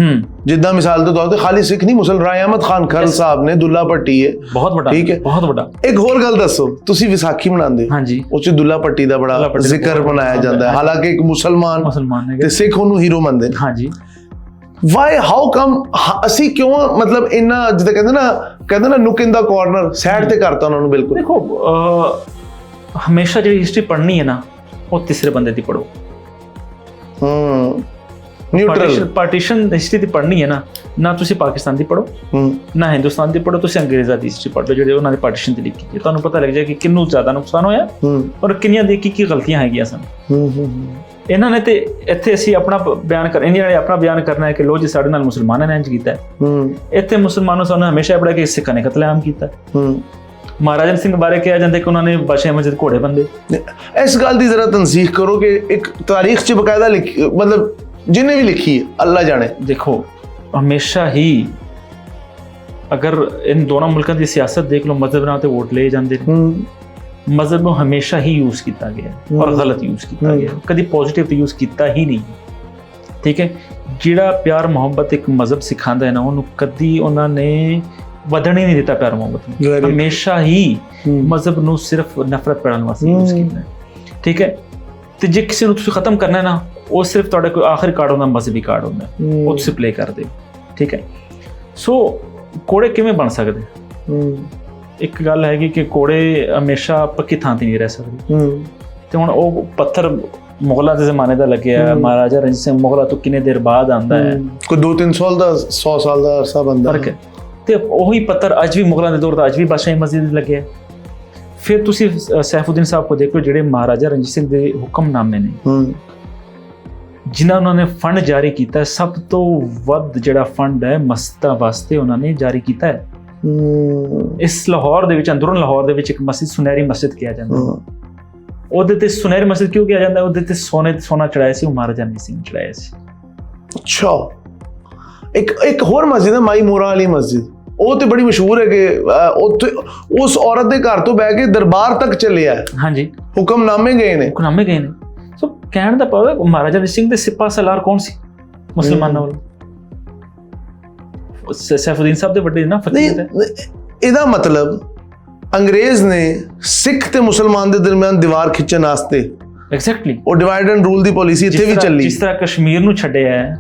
ਜਿੱਦਾਂ ਮਿਸਾਲ ਦੇ ਤੌਰ ਤੇ ਖਾਲੀ ਸਿੱਖ ਨਹੀਂ, ਮੁਸਲ ਰਾਏ ਅਹਿਮਦ ਖਾਨ ਖਰ ਸਾਹਿਬ ਨੇ, ਦੁੱਲਾ ਭੱਟੀ ਹੈ, ਬਹੁਤ ਵੱਡਾ, ਠੀਕ ਹੈ, ਬਹੁਤ ਵੱਡਾ। ਇੱਕ ਹੋਰ ਗੱਲ ਦੱਸੋ, ਤੁਸੀਂ ਵਿਸਾਖੀ ਮਨਾਉਂਦੇ, ਹਾਂਜੀ, ਉਹ 'ਚ ਦੁੱਲਾ ਭੱਟੀ ਦਾ ਬੜਾ ਜ਼ਿਕਰ ਬਣਾਇਆ ਜਾਂਦਾ ਹੈ, ਹਾਲਾਂਕਿ ਇੱਕ ਮੁਸਲਮਾਨ ਤੇ ਸਿੱਖ ਉਹਨੂੰ ਹੀਰੋ ਮੰਨਦੇ ਨੇ। ਹਾਂਜੀ, ਵਾਈ ਹਾਊ ਕਮ ਅਸੀਂ ਕਿਉਂ ਮਤਲਬ ਇੰਨਾ ਜਿੱਦਾਂ ਕਹਿੰਦੇ ਨਾ ਨੁਕ ਇਨ ਦਾ ਕਾਰਨਰ ਸਾਈਡ ਤੇ ਕਰਤਾ ਉਹਨਾਂ ਨੂੰ? ਬਿਲਕੁਲ ਦੇਖੋ, ਹਮੇਸ਼ਾ ਜਿਹੜੀ ਹਿਸਟਰੀ ਪੜ੍ਹਨੀ ਹੈ ਨਾ ਉਹ ਤੀਸਰੇ ਬੰਦੇ ਦੀ ਪੜ੍ਹੋ। ਨਿਊਟਰਲ ਪਾਰਟੀਸ਼ਨ ਹਿਸਟਰੀ ਦੀ ਪੜ੍ਹਨੀ ਹੈ ਨਾ ਤੁਸੀਂ ਪਾਕਿਸਤਾਨ ਦੀ ਪੜ੍ਹੋ ਨਾ ਹਿੰਦੁਸਤਾਨ ਦੀ ਪੜ੍ਹੋ, ਤੁਸੀਂ ਅੰਗਰੇਜ਼ਾਂ ਦੀ ਹਿਸਟਰੀ ਪੜ੍ਹ ਲਓ ਜਿਹੜੇ ਉਹਨਾਂ ਨੇ ਪਾਰਟੀਸ਼ਨ ਤੇ ਲਿਖੀ ਹੈ। ਤੁਹਾਨੂੰ ਪਤਾ ਲੱਗ ਜਾਏ ਕਿ ਕਿੰਨੂੰ ਜ਼ਿਆਦਾ ਨੁਕਸਾਨ ਹੋਇਆ ਔਰ ਕਿੰਨੀਆਂ ਦੀ ਕੀ ਗਲਤੀਆਂ ਹੈਗੀਆਂ ਸਨ। ਇਹਨਾਂ ਨੇ ਤੇ ਇੱਥੇ ਅਸੀਂ ਆਪਣਾ ਬਿਆਨ ਇੰਡੀਆ ਨੇ ਆਪਣਾ ਬਿਆਨ ਕਰਨਾ ਹੈ ਕਿ ਲੋ ਜੀ ਸਾਡੇ ਨਾਲ ਮੁਸਲਮਾਨਾਂ ਨੇ ਇੰਜ ਕੀਤਾ। ਇੱਥੇ ਮੁਸਲਮਾਨਾਂ ਸਾਨੂੰ ਹਮੇਸ਼ਾ ਪੜਿਆ ਕਿ ਸਿੱਖਾਂ ਨੇ ਕਤਲੇਆਮ ਕੀਤਾ। ਮਹਾਰਾਜਾ ਸਿੰਘ ਬਾਰੇ ਕਿਹਾ ਜਾਂਦਾ ਕਿ ਉਹਨਾਂ ਨੇ ਬਾਦਸ਼ਾਹ ਮਸਜਿਦ ਘੋੜੇ ਬੰਦੇ। ਇਸ ਗੱਲ ਦੀ ਜ਼ਰਾ ਤਨਸੀਖ ਕਰੋ ਕਿ ਇੱਕ ਤਾਰੀਖ 'ਚ ਬਕਾਇਦਾ ਮਤਲਬ ਜਿਹਨੇ ਵੀ ਲਿਖੀ ਹੈ ਅੱਲਾ ਜਾਣੇ। ਦੇਖੋ, ਹਮੇਸ਼ਾ ਹੀ ਅਗਰ ਇਨ ਦੋਨਾਂ ਮੁਲਕਾਂ ਦੀ ਸਿਆਸਤ ਦੇਖ ਲਓ, ਮਜ਼ਹਬ ਨਾਲ ਤੇ ਵੋਟ ਲਏ ਜਾਂਦੇ ਨੇ। ਮਜ਼ਹਬ ਨੂੰ ਹਮੇਸ਼ਾ ਹੀ ਯੂਜ਼ ਕੀਤਾ ਗਿਆ ਔਰ ਗਲਤ ਯੂਜ਼ ਕੀਤਾ ਗਿਆ, ਕਦੀ ਪੋਜ਼ਿਟਿਵ ਤੇ ਯੂਜ਼ ਕੀਤਾ ਹੀ ਨਹੀਂ। ਠੀਕ ਹੈ, ਜਿਹੜਾ ਪਿਆਰ ਮੁਹੱਬਤ ਇੱਕ ਮਜ਼ਹਬ ਸਿਖਾਉਂਦਾ ਹੈ ਨਾ, ਉਹਨੂੰ ਕਦੀ ਉਹਨਾਂ ਨੇ ਵਧਣ ਹੀ ਨਹੀਂ ਦਿੱਤਾ। ਪਿਆਰ ਮੁਹੱਬਤ ਨੂੰ ਹਮੇਸ਼ਾ ਹੀ ਮਜ਼ਹਬ ਨੂੰ ਸਿਰਫ ਨਫ਼ਰਤ ਪੈਣ ਵਾਸਤੇ ਯੂਜ਼ ਕੀਤਾ। ਠੀਕ ਹੈ, ਤੇ ਜੇ ਕਿਸੇ ਨੂੰ ਤੁਸੀਂ ਖਤਮ ਕਰਨਾ ਹੈ ਨਾ, ਉਹ ਸਿਰਫ ਤੁਹਾਡਾ ਕੋਈ ਆਖਰੀ ਕਾਰਡ ਹੁੰਦਾ, ਮਜ਼ਹਬੀ ਕਾਰਡ ਹੁੰਦਾ, ਉਹ ਤੁਸੀਂ ਪਲੇ ਕਰਦੇ। ਠੀਕ ਹੈ। ਸੋ ਕੋੜੇ ਕਿਵੇਂ ਬਣ ਸਕਦੇ? ਇੱਕ ਗੱਲ ਹੈਗੀ ਕਿ ਕੋੜੇ ਹਮੇਸ਼ਾ ਪੱਕੀ ਥਾਂ ਤੇ ਨਹੀਂ ਰਹਿ ਸਕਦੇ, ਤੇ ਹੁਣ ਉਹ ਪੱਥਰ ਮੁਗਲਾਂ ਦੇ ਜ਼ਮਾਨੇ ਦਾ ਲੱਗਿਆ, ਮਹਾਰਾਜਾ ਰਣਜੀਤ ਸਿੰਘ ਮੁਗਲਾਂ ਤੋਂ ਕਿੰਨੇ ਦੇਰ ਬਾਅਦ ਆਉਂਦਾ ਹੈ, ਕੋਈ 2-3 ਸਾਲ ਦਾ 100 ਸਾਲ ਦਾ ਅਰਸਾ ਬਣਦਾ ਫਰਕ ਹੈ, ਤੇ ਉਹੀ ਪੱਥਰ ਅੱਜ ਵੀ ਮੁਗਲਾਂ ਦੇ ਦੌਰ ਦਾ ਅੱਜ ਵੀ ਬਾਦਸ਼ਾਹੀ ਮਸਜਿਦ ਲੱਗਿਆ। ਫਿਰ ਤੁਸੀਂ ਸੈਫੁਦੀਨ ਸਾਹਿਬ ਕੋ ਦੇਖੋ, ਜਿਹੜੇ ਮਹਾਰਾਜਾ ਰਣਜੀਤ ਸਿੰਘ ਦੇ ਹੁਕਮਨਾਮੇ ਨੇ ਜਿਨ੍ਹਾਂ ਉਹਨਾਂ ਨੇ ਫੰਡ ਜਾਰੀ ਕੀਤਾ, ਸਭ ਤੋਂ ਵੱਧ ਜਿਹੜਾ ਫੰਡ ਹੈ ਮਸਜਿਦਾਂ ਵਾਸਤੇ ਉਹਨਾਂ ਨੇ ਜਾਰੀ ਕੀਤਾ ਹੈ। ਇਸ ਲਾਹੌਰ ਦੇ ਵਿੱਚ, ਅੰਦਰੂਨ ਲਾਹੌਰ ਦੇ ਵਿੱਚ ਇੱਕ ਮਸਜਿਦ ਸੁਨਹਿਰੀ ਮਸਜਿਦ ਕਿਹਾ ਜਾਂਦਾ, ਉਹਦੇ ਤੇ ਸੁਨਹਿਰੀ ਮਸਜਿਦ ਕਿਉਂ ਕਿਹਾ ਜਾਂਦਾ? ਉਹਦੇ ਤੇ ਸੋਨਾ ਚੜਾਇਆ ਸੀ, ਉਹ ਮਹਾਰਾਜਾ ਰਣਜੀਤ ਸਿੰਘ ਚੜਾਇਆ ਸੀ। ਅੱਛਾ, ਇੱਕ ਹੋਰ ਮਸਜਿਦ ਹੈ ਮਾਈ ਮੋਰਾ ਵਾਲੀ ਮਸਜਿਦ, ਉਹ ਤੇ ਬੜੀ ਮਸ਼ਹੂਰ ਹੈ ਕਿ ਉੱਥੇ ਉਸ ਔਰਤ ਦੇ ਘਰ ਤੋਂ ਬਹਿ ਕੇ ਦਰਬਾਰ ਤੱਕ ਚੱਲਿਆ। ਹਾਂਜੀ, ਹੁਕਮਨਾਮੇ ਗਏ ਨੇ। ਸੋ ਕਹਿਣ ਦਾ ਭਾਵ ਹੈ ਮਹਾਰਾਜਾ ਰਣਜੀਤ ਸਿੰਘ ਦੇ ਸਿਪਾਹ ਸਲਾਰ ਕੌਣ ਸੀ ਮੁਸਲਮਾਨਾਂ ਵੱਲੋਂ? ਸੈਫੁਦੀਨ ਸਾਹਿਬ ਦੇ ਵੱਡੇ ਨਾ ਫਕੀਰ ਹੈ। ਇਹਦਾ ਮਤਲਬ ਅੰਗਰੇਜ਼ ਨੇ ਸਿੱਖ ਤੇ ਮੁਸਲਮਾਨ ਦੇ ਦਰਮਿਆਨ ਦੀਵਾਰ ਖਿੱਚਣ ਵਾਸਤੇ ਐਗਜ਼ੈਕਟਲੀ ਉਹ divide and rule the policy ਇੱਥੇ ਵੀ ਚੱਲੀ। ਜਿਸ ਤਰ੍ਹਾਂ ਕਸ਼ਮੀਰ ਨੂੰ ਛੱਡਿਆ ਹੈ,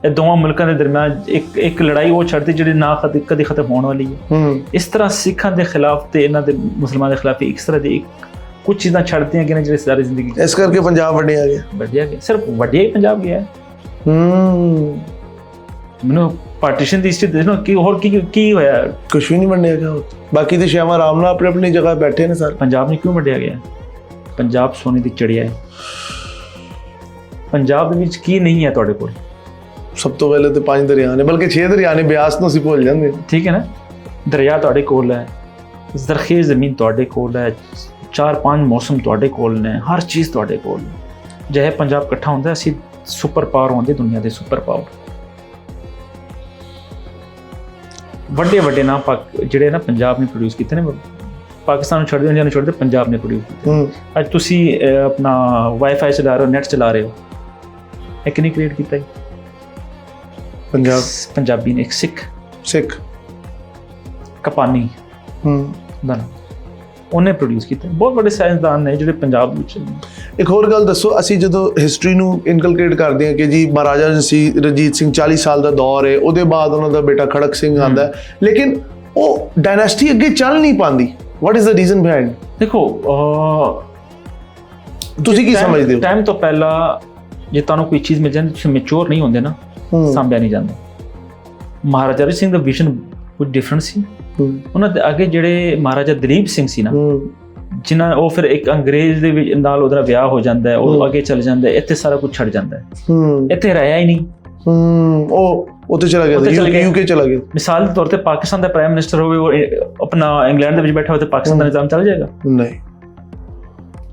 ਇਹ ਦੋਵਾਂ ਮੁਲਕਾਂ ਦੇ ਦਰਮਿਆਨ ਇੱਕ ਲੜਾਈ ਉਹ ਛੱਡਦੀ ਜਿਹੜੀ ਨਾ ਕਦੇ ਖਤਮ ਹੋਣ ਵਾਲੀ ਹੈ। ਇਸ ਤਰ੍ਹਾਂ ਸਿੱਖਾਂ ਦੇ ਖਿਲਾਫ ਤੇ ਇਹਨਾਂ ਦੇ ਮੁਸਲਮਾਨਾਂ ਦੇ ਖਿਲਾਫ ਇੱਕ ਤਰ੍ਹਾਂ ਦੀ ਕੁਝ ਚੀਜ਼ਾਂ ਛੱਡਦੀਆਂ ਗਈਆਂ ਜਿਹੜੇ ਸਾਰੀ ਜ਼ਿੰਦਗੀ, ਇਸ ਕਰਕੇ ਪੰਜਾਬ ਵੱਡਿਆ ਗਿਆ। ਸਿਰਫ ਵੱਡਿਆ ਹੀ ਪੰਜਾਬ ਗਿਆ। ਮੈਨੂੰ ਪਾਰਟੀਸ਼ਨ ਦੀ ਹਿਸਟਰੀ ਦੇਖੋ ਕਿ ਹੋਰ ਕੀ ਹੋਇਆ। ਕੁਛ ਵੀ ਨਹੀਂ ਵੰਡਿਆ ਗਿਆ, ਬਾਕੀ ਤੇ ਸ਼ਾਮਾਂ ਆਰਾਮ ਨਾਲ ਆਪਣੀ ਜਗ੍ਹਾ ਬੈਠੇ ਨੇ ਸਰ। ਪੰਜਾਬ ਨੇ ਕਿਉਂ ਵੰਡਿਆ ਗਿਆ? ਪੰਜਾਬ ਸੋਨੇ ਦੀ ਚਿੜੀਆ ਹੈ। ਪੰਜਾਬ ਦੇ ਵਿੱਚ ਕੀ ਨਹੀਂ ਹੈ ਤੁਹਾਡੇ ਕੋਲ? ਸਭ ਤੋਂ ਪਹਿਲੇ ਤੇ 5 ਦਰਿਆ ਨੇ, ਬਲਕਿ 6 ਦਰਿਆ ਨੇ, ਬਿਆਸ ਨੂੰ ਅਸੀਂ ਭੁੱਲ ਜਾਂਦੇ। ਠੀਕ ਹੈ ਨਾ, ਦਰਿਆ ਤੁਹਾਡੇ ਕੋਲ ਹੈ, ਜ਼ਰਖੇਜ਼ ਜ਼ਮੀਨ ਤੁਹਾਡੇ ਕੋਲ ਹੈ, 4-5 ਮੌਸਮ ਤੁਹਾਡੇ ਕੋਲ ਨੇ, ਹਰ ਚੀਜ਼ ਤੁਹਾਡੇ ਕੋਲ। ਜੇ ਪੰਜਾਬ ਇਕੱਠਾ ਹੁੰਦਾ ਅਸੀਂ ਸੁਪਰ ਪਾਵਰ ਹੁੰਦੇ, ਦੁਨੀਆ ਦੇ ਸੁਪਰ ਪਾਵਰ। ਵੱਡੇ ਨਾ ਜਿਹੜੇ ਨਾ ਪੰਜਾਬ ਨੇ ਪ੍ਰੋਡਿਊਸ ਕੀਤੇ ਨੇ, ਪਾਕਿਸਤਾਨ ਨੂੰ ਛੱਡ ਦਿਓ, ਇੰਡੀਆ ਨੂੰ ਛੱਡ ਦਿਓ, ਪੰਜਾਬ ਨੇ ਪ੍ਰੋਡਿਊਸ ਕੀਤੇ। ਅੱਜ ਤੁਸੀਂ ਆਪਣਾ ਵਾਈਫਾਈ ਚਲਾ ਰਹੇ ਹੋ, ਨੈਟ ਚਲਾ ਰਹੇ ਹੋ, ਇਹ ਕਿਹਨੇ ਕ੍ਰੀਏਟ ਕੀਤਾ ਹੈ? ਪੰਜਾਬੀ ਨੇ। ਇੱਕ ਸਿੱਖ ਕਪਾਨੀ ਦਾ ਉਹਨੇ ਪ੍ਰੋਡਿਊਸ ਕੀਤਾ। ਬਹੁਤ ਵੱਡੇ ਸਾਇੰਸਦਾਨ ਨੇ ਜਿਹੜੇ ਪੰਜਾਬ ਵਿੱਚ। ਇੱਕ ਹੋਰ ਗੱਲ ਦੱਸੋ, ਅਸੀਂ ਜਦੋਂ ਹਿਸਟਰੀ ਨੂੰ ਇਨਕਲਕੇਟ ਕਰਦੇ ਹਾਂ ਕਿ ਜੀ ਮਹਾਰਾਜਾ ਰਣਜੀਤ ਸਿੰਘ 40 ਸਾਲ ਦਾ ਦੌਰ ਹੈ, ਉਹਦੇ ਬਾਅਦ ਉਹਨਾਂ ਦਾ ਬੇਟਾ ਖੜਕ ਸਿੰਘ ਆਉਂਦਾ ਹੈ, ਲੇਕਿਨ ਉਹ ਡਾਇਨੈਸਟੀ ਅੱਗੇ ਚੱਲ ਨਹੀਂ ਪਾਉਂਦੀ। What is the reason behind? ਦੇਖੋ, ਤੁਸੀਂ ਕੀ ਸਮਝਦੇ ਹੋ? ਟਾਈਮ ਤੋਂ ਪਹਿਲਾਂ ਜੇ ਤੁਹਾਨੂੰ ਕੋਈ ਚੀਜ਼ ਮਿਲ ਜਾਂਦੀ, ਤੁਸੀਂ ਮੈਚੁਰ ਨਹੀਂ ਹੁੰਦੇ ਨਾ, ਸਾਂਭਿਆ ਨਹੀਂ ਜਾਂਦਾ। ਮਹਾਰਾਜਾ ਰਣਜੀਤ ਸਿੰਘ ਦਾ ਵਿਜ਼ਨ ਕੁਝ ਡਿਫਰੈਂਟ ਸੀ। ਉਹਨਾਂ ਦੇ ਅੱਗੇ ਜਿਹੜੇ ਮਹਾਰਾਜਾ ਦਲੀਪ ਸਿੰਘ ਸੀ ਨਾ, ਜਿਨ੍ਹਾਂ ਉਹ ਫਿਰ ਇੱਕ ਅੰਗਰੇਜ਼ ਦੇ ਨਾਲ ਉਹਦਾ ਵਿਆਹ ਹੋ ਜਾਂਦਾ ਹੈ, ਉਹ ਅੱਗੇ ਚਲੇ ਜਾਂਦਾ ਹੈ, ਇੱਥੇ ਸਾਰਾ ਕੁਝ ਛੱਡ ਜਾਂਦਾ ਹੈ, ਇੱਥੇ ਰਹਿਆ ਹੀ ਨਹੀਂ। ਉਹ ਉੱਥੇ ਚਲਾ ਗਿਆ, ਯੂਕੇ ਚਲਾ ਗਿਆ। ਮਿਸਾਲ ਦੇ ਤੌਰ ਤੇ ਪਾਕਿਸਤਾਨ ਦਾ ਪ੍ਰਾਈਮ ਮਿਨਿਸਟਰ ਹੋਵੇ, ਉਹ ਆਪਣਾ ਇੰਗਲੈਂਡ ਦੇ ਵਿੱਚ ਬੈਠਾ ਹੋਵੇ, ਤੇ ਪਾਕਿਸਤਾਨ ਦਾ ਨਿਜ਼ਾਮ ਚੱਲ ਜਾਏਗਾ? ਨਹੀਂ।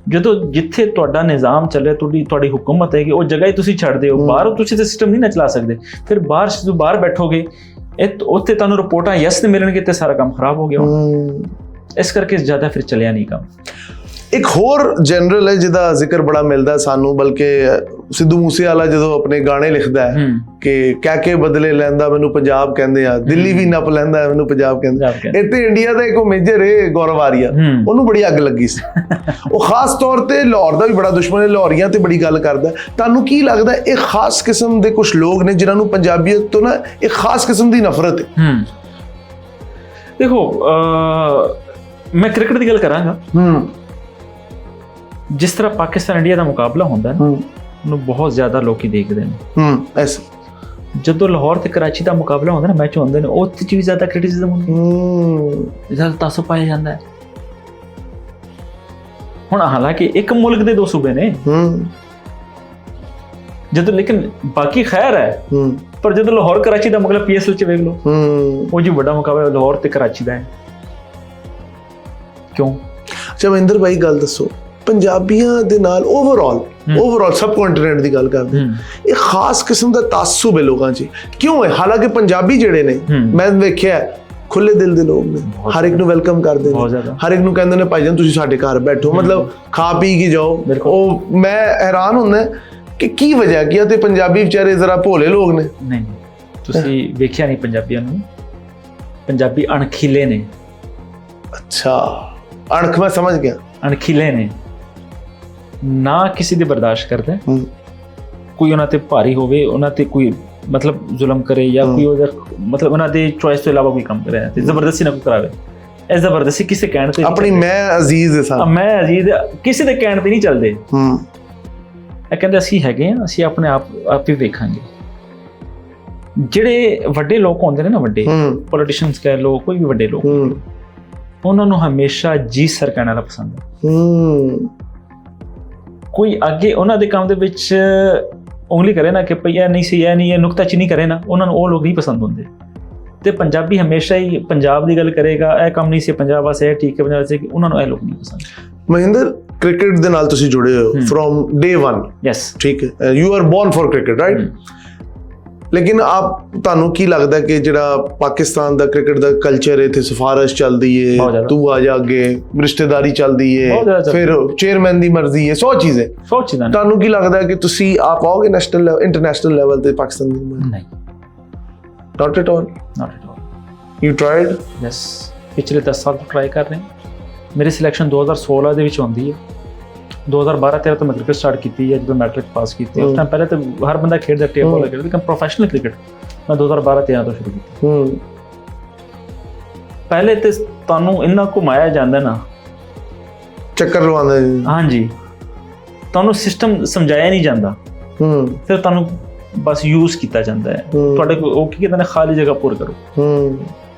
ਜਦੋਂ ਜਿੱਥੇ ਤੁਹਾਡਾ ਨਿਜ਼ਾਮ ਚੱਲੇ, ਤੁਹਾਡੀ ਹੁਕੂਮਤ ਹੈ ਕਿ ਉਹ ਜਗ੍ਹਾ ਹੀ ਤੁਸੀਂ ਛੱਡਦੇ ਹੋ, ਬਾਹਰ ਤੁਸੀਂ ਤੇ ਸਿਸਟਮ ਨਹੀਂ ਨਾ ਚਲਾ ਸਕਦੇ। ਫਿਰ ਬਾਹਰ ਬੈਠੋਗੇ, ਉੱਥੇ ਤੁਹਾਨੂੰ ਰਿਪੋਰਟਾਂ ਯੈਸ ਤੇ ਮਿਲਣਗੇ, ਤੇ ਸਾਰਾ ਕੰਮ ਖਰਾਬ ਹੋ ਗਿਆ। ਇਸ ਕਰਕੇ ਜ਼ਿਆਦਾ ਫਿਰ ਚੱਲਿਆ ਨਹੀਂ ਕੰਮ। ਇੱਕ ਹੋਰ ਜਨਰਲ ਹੈ ਜਿਹਦਾ ਜ਼ਿਕਰ ਬੜਾ ਮਿਲਦਾ ਸਾਨੂੰ, ਬਲਕਿ ਸਿੱਧੂ ਮੂਸੇਵਾਲਾ ਜਦੋਂ ਆਪਣੇ ਗਾਣੇ ਲਿਖਦਾ ਹੈ ਕਿ ਕਹਿ ਕੇ ਬਦਲੇ ਲੈਂਦਾ ਮੈਨੂੰ ਪੰਜਾਬ ਕਹਿੰਦੇ ਆ, ਦਿੱਲੀ ਵੀ ਨੱਪ ਲੈਂਦਾ ਮੈਨੂੰ ਪੰਜਾਬ ਕਹਿੰਦੇ। ਇੱਥੇ ਇੰਡੀਆ ਦਾ ਇੱਕ ਮੇਜਰ ਹੈ ਗੌਰਵ ਆਰੀਆ, ਉਹਨੂੰ ਬੜੀ ਅੱਗ ਲੱਗੀ ਸੀ। ਉਹ ਖਾਸ ਤੌਰ ਤੇ ਲਾਹੌਰ ਦਾ ਵੀ ਬੜਾ ਦੁਸ਼ਮਣ ਹੈ, ਲਾਹੌਰੀਆਂ ਤੇ ਬੜੀ ਗੱਲ ਕਰਦਾ। ਤੁਹਾਨੂੰ ਕੀ ਲੱਗਦਾ ਇਹ ਖਾਸ ਕਿਸਮ ਦੇ ਕੁਝ ਲੋਕ ਨੇ ਜਿਨ੍ਹਾਂ ਨੂੰ ਪੰਜਾਬੀਅਤ ਤੋਂ ਨਾ ਇੱਕ ਖਾਸ ਕਿਸਮ ਦੀ ਨਫ਼ਰਤ ਹੈ? ਦੇਖੋ, ਮੈਂ ਕ੍ਰਿਕਟ ਦੀ ਗੱਲ ਕਰਾਂਗਾ। ਜਿਸ ਤਰ੍ਹਾਂ ਪਾਕਿਸਤਾਨ ਇੰਡੀਆ ਦਾ ਮੁਕਾਬਲਾ ਹੁੰਦਾ ਨਾ, ਉਹਨੂੰ ਬਹੁਤ ਜ਼ਿਆਦਾ ਲੋਕੀ ਦੇਖਦੇ ਨੇ। ਜਦੋਂ ਲਾਹੌਰ ਤੇ ਕਰਾਚੀ ਦਾ ਮੁਕਾਬਲਾ ਹੁੰਦਾ ਨਾ, ਮੈਚ ਹੁੰਦੇ ਨੇ, ਉਹ ਚ ਵੀ ਜ਼ਿਆਦਾ ਕ੍ਰਿਟਿਸਿਜ਼ਮ ਹੁੰਦਾ, ਜ਼ਿਆਦਾ ਤਾਸੁਬ ਪਾਇਆ ਜਾਂਦਾ ਹੈ। ਹੁਣ ਹਾਲਾਂਕਿ ਇੱਕ ਮੁਲਕ ਦੇ 2 ਸੂਬੇ ਨੇ, ਜਦੋਂ ਲੇਕਿਨ ਬਾਕੀ ਖੈਰ ਹੈ, ਪਰ ਜਦੋਂ ਲਾਹੌਰ ਕਰਾਚੀ ਦਾ ਮੁਕਾਬਲਾ PSL ਚ ਵੇਖ ਲਓ, ਉਹ ਜੀ ਵੱਡਾ ਮੁਕਾਬਲਾ ਲਾਹੌਰ ਤੇ ਕਰਾਚੀ ਦਾ ਹੈ। ਕਿਉਂ? ਅੱਛਾ ਮਹਿੰਦਰ ਭਾਈ, ਗੱਲ ਦੱਸੋ, ਪੰਜਾਬੀਆਂ ਦੇ ਨਾਲ ਓਵਰਆਲ ਸਬ ਕੰਟੀਨੈਂਟ ਦੀ ਗੱਲ ਕਰਦੇ, ਇਹ ਖਾਸ ਕਿਸਮ ਦਾ ਤਾਸੁਬ ਹੈ ਲੋਕਾਂ 'ਚ, ਕਿਉਂ ਹੈ? ਹਾਲਾਂਕਿ ਪੰਜਾਬੀ ਜਿਹੜੇ ਨੇ, ਮੈਂ ਵੇਖਿਆ ਖੁੱਲੇ ਦਿਲ ਦੇ ਲੋਕ ਨੇ, ਹਰ ਇੱਕ ਨੂੰ ਵੈਲਕਮ ਕਰਦੇ ਨੇ, ਹਰ ਇੱਕ ਨੂੰ ਕਹਿੰਦੇ ਨੇ ਭਾਈਜਾਨ ਤੁਸੀਂ ਸਾਡੇ ਘਰ ਬੈਠੋ, ਮਤਲਬ ਖਾ ਪੀ ਕੇ ਜਾਓ। ਉਹ ਮੈਂ ਹੈਰਾਨ ਹੁੰਦਾ ਕਿ ਕੀ ਵਜ੍ਹਾ ਕੀ ਹੈ, ਤੇ ਪੰਜਾਬੀ ਵਿਚਾਰੇ ਜ਼ਰਾ ਭੋਲੇ ਲੋਕ ਨੇ। ਨਹੀਂ, ਤੁਸੀਂ ਵੇਖਿਆ ਨਹੀਂ ਪੰਜਾਬੀਆਂ ਨੂੰ, ਪੰਜਾਬੀ ਅਣਖੀਲੇ ਨੇ। ਅੱਛਾ, ਅਣਖ ਮੈਂ ਸਮਝ ਗਿਆ, ਅਣਖੀਲੇ ਨੇ, ਨਾ ਕਿਸੇ ਦੀ ਬਰਦਾਸ਼ਤ ਕਰਦੇ। ਕੋਈ ਉਹਨਾਂ ਤੇ ਭਾਰੀ ਹੋਵੇ, ਉਹਨਾਂ ਤੇ ਕੋਈ ਮਤਲਬ ਜ਼ੁਲਮ ਕਰੇ ਜਾਂ ਕੋਈ ਉਹਦਾ ਮਤਲਬ ਉਹਨਾਂ ਦੀ ਚੋਇਸ ਤੋਂ ਇਲਾਵਾ ਕੋਈ ਕੰਮ ਕਰੇ ਤੇ ਜ਼ਬਰਦਸਤੀ ਨਾ ਕੋਈ ਕਰਾਵੇ। ਇਹ ਜ਼ਬਰਦਸਤੀ ਕਿਸੇ ਕਹਿਣ ਤੇ ਆਪਣੀ ਮੈਂ ਅਜ਼ੀਜ਼ ਦੇ ਸਾਥ ਮੈਂ ਅਜ਼ੀਜ਼ ਕਿਸੇ ਦੇ ਕਹਿਣ ਤੇ ਨਹੀਂ ਚੱਲਦੇ। ਇਹ ਕਹਿੰਦੇ ਅਸੀਂ ਹੈਗੇ ਆ, ਅਸੀਂ ਆਪਣੇ ਆਪ ਹੀ ਵੇਖਾਂਗੇ। ਜਿਹੜੇ ਵੱਡੇ ਲੋਕ ਹੁੰਦੇ ਨੇ ਨਾ, ਵੱਡੇ ਪੋਲੀਟੀਸ਼ੀਅਨਸ ਕਹਿ ਲਓ, ਕੋਈ ਵੀ ਵੱਡੇ ਲੋਕ, ਉਹਨਾਂ ਨੂੰ ਹਮੇਸ਼ਾ ਜੀ ਸਰ ਕਹਿਣ ਵਾਲਾ ਪਸੰਦ ਹੈ। ਕੋਈ ਅੱਗੇ ਉਹਨਾਂ ਦੇ ਕੰਮ ਦੇ ਵਿੱਚ ਉਂਗਲੀ ਕਰੇ ਨਾ ਕਿ ਭਈ ਇਹ ਨਹੀਂ ਸੀ, ਇਹ ਨਹੀਂ, ਇਹ ਨੁਕਤਾਚੀਨੀ ਕਰੇ ਨਾ, ਉਹਨਾਂ ਨੂੰ ਉਹ ਲੋਕ ਨਹੀਂ ਪਸੰਦ ਹੁੰਦੇ। ਤੇ ਪੰਜਾਬੀ ਹਮੇਸ਼ਾ ਹੀ ਪੰਜਾਬ ਦੀ ਗੱਲ ਕਰੇਗਾ, ਇਹ ਕੰਮ ਨਹੀਂ ਸੀ ਪੰਜਾਬ ਵਾਸਤੇ, ਇਹ ਠੀਕ ਹੈ ਪੰਜਾਬ ਵਾਸਤੇ, ਉਹਨਾਂ ਨੂੰ ਇਹ ਲੋਕ ਨਹੀਂ ਪਸੰਦ। ਮਹਿੰਦਰ, ਕ੍ਰਿਕਟ ਦੇ ਨਾਲ ਤੁਸੀਂ ਜੁੜੇ ਹੋ ਫਰੋਮ ਡੇ 1। ਯੈਸ, ਠੀਕ ਹੈ, you are born for cricket, right? ਲੇਕਿਨ ਤੁਹਾਨੂੰ ਕੀ ਲੱਗਦਾ ਕਿ ਜਿਹੜਾ ਪਾਕਿਸਤਾਨ ਦਾ ਕ੍ਰਿਕਟ ਦਾ ਕਲਚਰ ਹੈ, ਇੱਥੇ ਸਿਫਾਰਿਸ਼ ਚੱਲਦੀ ਹੈ, ਤੂੰ ਆ ਜਾ ਅੱਗੇ, ਰਿਸ਼ਤੇਦਾਰੀ ਚੱਲਦੀ ਹੈ, ਫਿਰ ਚੇਅਰਮੈਨ ਦੀ ਮਰਜ਼ੀ ਹੈ, 100 ਚੀਜ਼ਾਂ, ਤੁਹਾਨੂੰ ਕੀ ਲੱਗਦਾ ਕਿ ਤੁਸੀਂ ਆ ਪਾਓਗੇ ਨੈਸ਼ਨਲ ਇੰਟਰਨੈਸ਼ਨਲ ਲੈਵਲ ਤੇ ਪਾਕਿਸਤਾਨ ਦੀ? ਨਹੀਂ, not at all. You tried? Yes, ਪਿਛਲੇ 10 ਸਾਲ ਤੋਂ ਟਰਾਈ ਕਰ ਰਹੇ ਹਾਂ। ਮੇਰੀ ਸਿਲੈਕਸ਼ਨ 2016 ਦੇ ਵਿੱਚ ਹੁੰਦੀ ਹੈ। 2012-13 ਤੋਂ ਮੈਂ ਕ੍ਰਿਕਟ ਸਟਾਰਟ ਕੀਤੀ ਹੈ, ਜਦੋਂ ਮੈਟ੍ਰਿਕ ਪਾਸ ਕੀਤੀ। ਉਸ ਟਾਈਮ ਪਹਿਲੇ ਤਾਂ ਹਰ ਬੰਦਾ ਖੇਡਦਾ, ਟੇਪ ਵਾਲਾ ਖੇਡਦਾ, ਲੇਕਿਨ ਪ੍ਰੋਫੈਸ਼ਨਲ ਕ੍ਰਿਕਟ ਮੈਂ 2012-13 ਤੋਂ ਸ਼ੁਰੂ ਕੀਤੀ। ਪਹਿਲੇ ਤੇ ਤੁਹਾਨੂੰ ਇੰਨਾ ਘੁਮਾਇਆ ਜਾਂਦਾ ਨਾ, ਚੱਕਰ ਲਵਾਉਂਦਾ ਜੀ। ਹਾਂਜੀ, ਤੁਹਾਨੂੰ ਸਿਸਟਮ ਸਮਝਾਇਆ ਨਹੀਂ ਜਾਂਦਾ, ਫਿਰ ਤੁਹਾਨੂੰ ਬਸ ਯੂਜ਼ ਕੀਤਾ ਜਾਂਦਾ ਹੈ। ਤੁਹਾਡੇ ਕੋਲ ਉਹ ਕੀ ਕਹਿੰਦੇ ਨੇ, ਖਾਲੀ ਜਗ੍ਹਾ ਪੂਰ ਕਰੋ।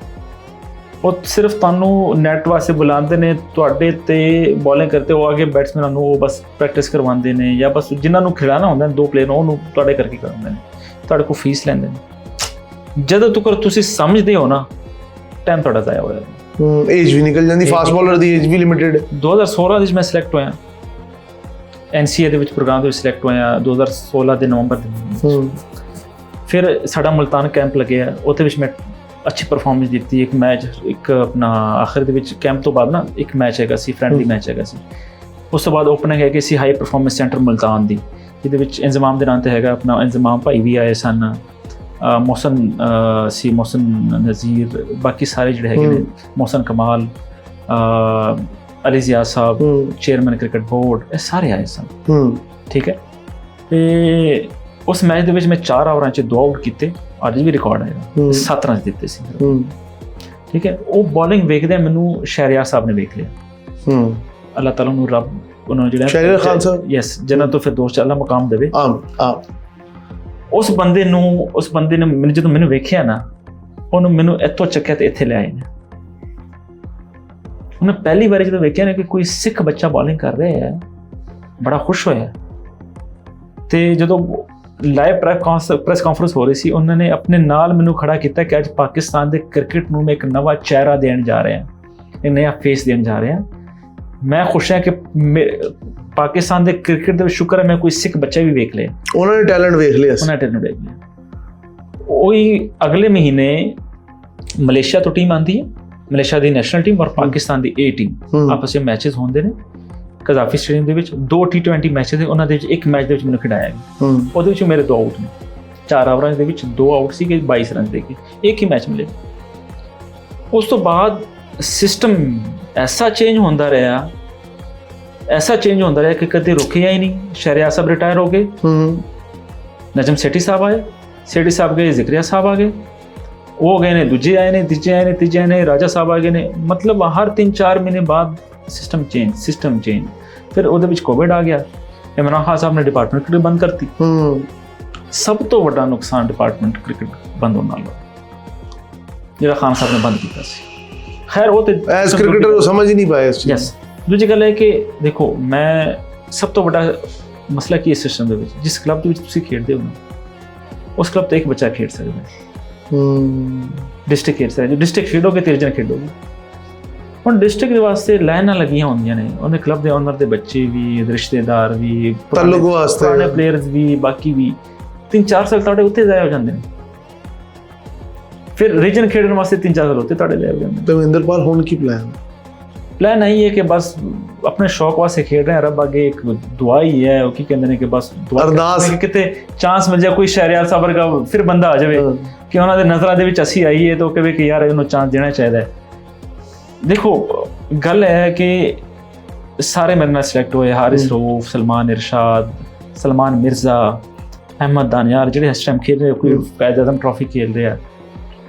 ਉਹ ਸਿਰਫ ਤੁਹਾਨੂੰ ਨੈਟ ਵਾਸਤੇ ਬੁਲਾਉਂਦੇ ਨੇ, ਤੁਹਾਡੇ ਤੇ ਬੋਲਿੰਗ ਕਰਦੇ ਹੋ, ਅੱਗੇ ਬੈਟਸਮੈਨਾਂ ਨੂੰ ਉਹ ਬਸ ਪ੍ਰੈਕਟਿਸ ਕਰਵਾਉਂਦੇ ਨੇ, ਜਾਂ ਬਸ ਜਿਨ੍ਹਾਂ ਨੂੰ ਖਿਡਾਉਣਾ ਹੁੰਦਾ 2 ਪਲੇਅਰ ਉਹਨੂੰ ਤੁਹਾਡੇ ਕਰਕੇ ਕਰਾਉਂਦੇ ਨੇ, ਤੁਹਾਡੇ ਕੋਲ ਫੀਸ ਲੈਂਦੇ ਨੇ। ਜਦੋਂ ਤੱਕ ਤੁਸੀਂ ਸਮਝਦੇ ਹੋ ਨਾ, ਟਾਈਮ ਤੁਹਾਡਾ ਜ਼ਾਇਆ ਹੋ ਜਾਂਦਾ। ਏਜ ਵੀ ਨਿਕਲ ਜਾਂਦੀ, ਫਾਸਟ ਬੋਲਰ ਦੀ ਏਜ ਵੀ ਲਿਮਿਟਡ ਹੈ। 2016 ਵਿੱਚ ਮੈਂ ਸਿਲੈਕਟ ਹੋਇਆ, NCA ਦੇ ਵਿੱਚ ਪ੍ਰੋਗਰਾਮ ਦੇ ਵਿੱਚ ਸਿਲੈਕਟ ਹੋਇਆ 2016 ਦੇ ਨਵੰਬਰ ਦੇ। ਫਿਰ ਸਾਡਾ ਮੁਲਤਾਨ ਕੈਂਪ ਲੱਗਿਆ, ਉਹਦੇ ਵਿੱਚ ਮੈਂ ਅੱਛੀ ਪਰਫਾਰਮੈਂਸ ਦਿੱਤੀ। ਇੱਕ ਮੈਚ, ਇੱਕ ਆਪਣਾ ਆਖਰ ਦੇ ਵਿੱਚ ਕੈਂਪ ਤੋਂ ਬਾਅਦ ਨਾ ਇੱਕ ਮੈਚ ਹੈਗਾ ਸੀ, ਫਰੈਂਡਲੀ ਮੈਚ ਹੈਗਾ ਸੀ। ਉਸ ਤੋਂ ਬਾਅਦ ਓਪਨਿੰਗ ਹੈਗੀ ਸੀ ਹਾਈ ਪਰਫਾਰਮੈਂਸ ਸੈਂਟਰ ਮੁਲਤਾਨ ਦੀ, ਜਿਹਦੇ ਵਿੱਚ ਇੰਜ਼ਮਾਮ ਦੇ ਨਾਂ ਤੇ ਹੈਗਾ ਆਪਣਾ ਇੰਜ਼ਮਾਮ ਭਾਈ ਵੀ ਆਏ ਸਨ, ਮੋਹਸਨ ਨਜ਼ੀਰ, ਬਾਕੀ ਸਾਰੇ ਜਿਹੜੇ ਹੈਗੇ ਨੇ, ਮੋਹਸਨ ਕਮਾਲ, ਅਲੀ ਜ਼ਿਆ ਸਾਹਿਬ, ਚੇਅਰਮੈਨ ਕ੍ਰਿਕਟ ਬੋਰਡ, ਇਹ ਸਾਰੇ ਆਏ ਸਨ। ਠੀਕ ਹੈ, ਤੇ ਉਸ ਮੈਚ ਦੇ ਵਿੱਚ ਮੈਂ 4 ਓਵਰਾਂ 'ਚ 2 ਆਊਟ ਕੀਤੇ, ਅੱਜ ਵੀ ਰਿਕਾਰਡ ਹੈਗਾ, 7 ਰਨ ਦਿੱਤੇ ਸੀ। ਠੀਕ ਹੈ, ਉਹ ਬੋਲਿੰਗ ਵੇਖਦੇ ਮੈਨੂੰ ਸ਼ਹਿਰਿਆਰ ਸਾਹਿਬ ਨੇ ਵੇਖ ਲਿਆ। ਅੱਲਾਹ ਤਾਲਾ ਨੂੰ ਰੱਬ ਉਹਨਾਂ ਨੂੰ ਜਿਹੜਾ ਸ਼ਹਿਰਿਆਰ ਖਾਨ ਸਾਹਿਬ, ਯੈਸ, ਜਿਹਨਾਂ ਤੋਂ ਫਿਰ ਦੋਸਤ ਅੱਲਾ ਮੁਕਾਮ ਦੇਵੇ। ਉਸ ਬੰਦੇ ਨੇ ਮੈਨੂੰ ਜਦੋਂ ਮੈਨੂੰ ਵੇਖਿਆ ਨਾ, ਉਹਨੂੰ ਮੈਨੂੰ ਇੱਥੋਂ ਚੱਕਿਆ ਤੇ ਇੱਥੇ ਲੈ ਆਏ ਨੇ। ਉਹਨੇ ਪਹਿਲੀ ਵਾਰੀ ਜਦੋਂ ਵੇਖਿਆ ਨਾ ਕਿ ਕੋਈ ਸਿੱਖ ਬੱਚਾ ਬੋਲਿੰਗ ਕਰ ਰਿਹਾ ਹੈ, ਬੜਾ ਖੁਸ਼ ਹੋਇਆ। ਤੇ ਜਦੋਂ ਲਾਈਵ ਪ੍ਰੈਸ ਕਾਨਫਰੰਸ ਹੋ ਰਹੀ ਸੀ, ਉਹਨਾਂ ਨੇ ਆਪਣੇ ਨਾਲ ਮੈਨੂੰ ਖੜਾ ਕੀਤਾ ਕਿ ਅੱਜ ਪਾਕਿਸਤਾਨ ਦੇ ਕ੍ਰਿਕਟ ਨੂੰ ਮੈਂ ਇੱਕ ਨਵਾਂ ਚਿਹਰਾ ਦੇਣ ਜਾ ਰਿਹਾ, ਇੱਕ ਨਵਾਂ ਫੇਸ ਦੇਣ ਜਾ ਰਿਹਾ। ਮੈਂ ਖੁਸ਼ ਹਾਂ ਕਿ ਪਾਕਿਸਤਾਨ ਦੇ ਕ੍ਰਿਕਟ ਦੇ ਵਿੱਚ ਸ਼ੁਕਰ ਹੈ ਮੈਂ ਕੋਈ ਸਿੱਖ ਬੱਚਾ ਵੀ ਵੇਖ ਲਿਆ, ਉਹਨਾਂ ਨੇ ਟੈਲੈਂਟ ਵੇਖ ਲਿਆ। ਉਹੀ ਅਗਲੇ ਮਹੀਨੇ ਮਲੇਸ਼ੀਆ ਤੋਂ ਟੀਮ ਆਉਂਦੀ ਹੈ, ਮਲੇਸ਼ੀਆ ਦੀ ਨੈਸ਼ਨਲ ਟੀਮ ਔਰ ਪਾਕਿਸਤਾਨ ਦੀ A ਟੀਮ ਆਪਸ ਵਿੱਚ ਮੈਚਸ ਹੁੰਦੇ ਨੇ ਕਜ਼ਾਫੀ ਸਟੇਡੀਅਮ ਦੇ ਵਿੱਚ। 2 T20 ਮੈਚਸ ਨੇ, ਉਹਨਾਂ ਦੇ ਵਿੱਚ ਇੱਕ ਮੈਚ ਦੇ ਵਿੱਚ ਮੈਨੂੰ ਖਿਡਾਇਆ ਗਿਆ, ਉਹਦੇ ਵਿੱਚ ਮੇਰੇ 2 ਆਊਟ ਨੇ। 4 ਓਵਰਾਂ ਦੇ ਵਿੱਚ 2 ਆਊਟ ਸੀਗੇ, 22 ਰਨ ਦੇ ਕੇ ਇੱਕ ਹੀ ਮੈਚ ਮਿਲੇ। ਉਸ ਤੋਂ ਬਾਅਦ ਸਿਸਟਮ ਐਸਾ ਚੇਂਜ ਹੁੰਦਾ ਰਿਹਾ ਕਿ ਕਦੇ ਰੁਕਿਆ ਹੀ ਨਹੀਂ। ਸ਼ਹਿਰਿਆਰ ਸਾਹਿਬ ਰਿਟਾਇਰ ਹੋ ਗਏ, ਨਜਮ ਸੇਠੀ ਸਾਹਿਬ ਆਏ, ਸੇਠੀ ਸਾਹਿਬ ਗਏ, ਜ਼ਿਕਰੀਆ ਸਾਹਿਬ ਆ ਗਏ, ਉਹ ਗਏ ਨੇ, ਦੂਜੇ ਆਏ ਨੇ, ਤੀਜੇ ਆਏ ਨੇ, ਤੀਜੇ ਆਏ ਨੇ, ਰਾਜਾ ਸਾਹਿਬ ਆ ਗਏ ਨੇ। ਮਤਲਬ ਹਰ 3-4 ਮਹੀਨੇ ਬਾਅਦ ਸਿਸਟਮ ਚੇਂਜ। ਫਿਰ ਉਹਦੇ ਵਿੱਚ ਕੋਵਿਡ ਆ ਗਿਆ, ਇਮਰਾਨ ਖਾਨ ਸਾਹਿਬ ਨੇ ਡਿਪਾਰਟਮੈਂਟ ਕ੍ਰਿਕਟ ਬੰਦ ਕਰਤੀ। ਸਭ ਤੋਂ ਵੱਡਾ ਨੁਕਸਾਨ ਡਿਪਾਰਟਮੈਂਟ ਕ੍ਰਿਕਟ ਬੰਦ ਹੋਣ ਨਾਲ ਜਿਹੜਾ ਖਾਨ ਸਾਹਿਬ ਨੇ ਬੰਦ ਕੀਤਾ ਸੀ। ਖੈਰ ਉਹ ਤੇ ਐਸ ਕ੍ਰਿਕਟਰ ਉਹ ਸਮਝ ਹੀ ਨਹੀਂ ਪਾਇਆ ਇਸ ਚੀਜ਼। ਯੈਸ, ਦੂਜੀ ਗੱਲ ਹੈ ਕਿ ਦੇਖੋ, ਮੈਂ ਸਭ ਤੋਂ ਵੱਡਾ ਮਸਲਾ ਕੀ ਹੈ ਸਿਸਟਮ ਦੇ ਵਿੱਚ, ਜਿਸ ਕਲੱਬ ਦੇ ਵਿੱਚ ਤੁਸੀਂ ਖੇਡਦੇ ਹੋ ਨਾ, ਉਸ ਕਲੱਬ ਤੇ ਇੱਕ ਬੱਚਾ ਖੇਡ ਸਕਦਾ ਹੈ। ਡਿਸਟ੍ਰਿਕਟ ਖੇਡ ਸਕਦਾ, ਜੋ ਡਿਸਟ੍ਰਿਕਟ ਖੇਡੋਗੇ 13 ਜਣੇ ਖੇਡੋਗੇ। ਹੁਣ ਡਿਸਟ੍ਰਿਕਟ ਦੇ ਵਾਸਤੇ ਲਾਈਨਾਂ ਲੱਗੀਆਂ ਹੁੰਦੀਆਂ ਨੇ, ਉਹਦੇ ਕਲੱਬ ਦੇ ਓਨਰ ਦੇ ਬੱਚੇ ਵੀ, ਰਿਸ਼ਤੇਦਾਰ ਵੀ, ਤਾਲੁਕ ਵਾਸਤੇ ਪੁਰਾਣੇ ਪਲੇਅਰਸ ਵੀ, ਬਾਕੀ ਵੀ 3-4 ਸਾਲ ਤੁਹਾਡੇ ਉੱਥੇ ਜ਼ਾਇਆ ਹੋ ਜਾਂਦੇ ਨੇ। ਫਿਰ ਰੀਜਨ ਖੇਡਣ ਵਾਸਤੇ 3-4 ਸਾਲ ਉੱਥੇ ਤੁਹਾਡੇ ਲੈ ਜਾਂਦੇ। ਤੇ ਮਹਿੰਦਰਪਾਲ ਹੁਣ ਕੀ ਪਲਾਨ ਨਹੀਂ ਹੈ ਕਿ ਬਸ ਆਪਣੇ ਸ਼ੌਕ ਵਾਸਤੇ ਖੇਡ ਰਹੇ ਹਾਂ, ਰੱਬ ਅੱਗੇ ਇੱਕ ਦੁਆ ਹੀ ਹੈ, ਉਹ ਕੀ ਕਹਿੰਦੇ ਨੇ ਕਿ ਬਸ ਅਰਦਾਸ ਕਿ ਕਿਤੇ ਚਾਂਸ ਮਿਲ ਜਾਏ, ਕੋਈ ਸ਼ਹਿਰਿਆਰ ਸਾਹਿਬ ਵਰਗਾ ਫਿਰ ਬੰਦਾ ਆ ਜਾਵੇ ਕਿ ਉਹਨਾਂ ਦੇ ਨਜ਼ਰਾਂ ਦੇ ਵਿੱਚ ਅਸੀਂ ਆਈਏ, ਤਾਂ ਉਹ ਕਹੇ ਕਿ ਯਾਰ ਇਹਨੂੰ ਚਾਂਸ ਦੇਣਾ ਚਾਹੀਦਾ ਹੈ। ਦੇਖੋ, ਗੱਲ ਹੈ ਕਿ ਸਾਰੇ ਮੇਰੇ ਨਾਲ ਸਿਲੈਕਟ ਹੋਏ, ਹਾਰਿਸ ਰਊਫ, ਸਲਮਾਨ ਇਰਸ਼ਾਦ, ਸਲਮਾਨ ਮਿਰਜ਼ਾ, ਅਹਿਮਦ ਦਾਨੀਆਲ ਜਿਹੜੇ ਇਸ ਟਾਈਮ ਖੇਡ ਰਹੇ, ਕੋਈ ਕਾਇਦ ਆਜ਼ਮ ਟਰਾਫੀ ਖੇਡ ਰਹੇ ਆ,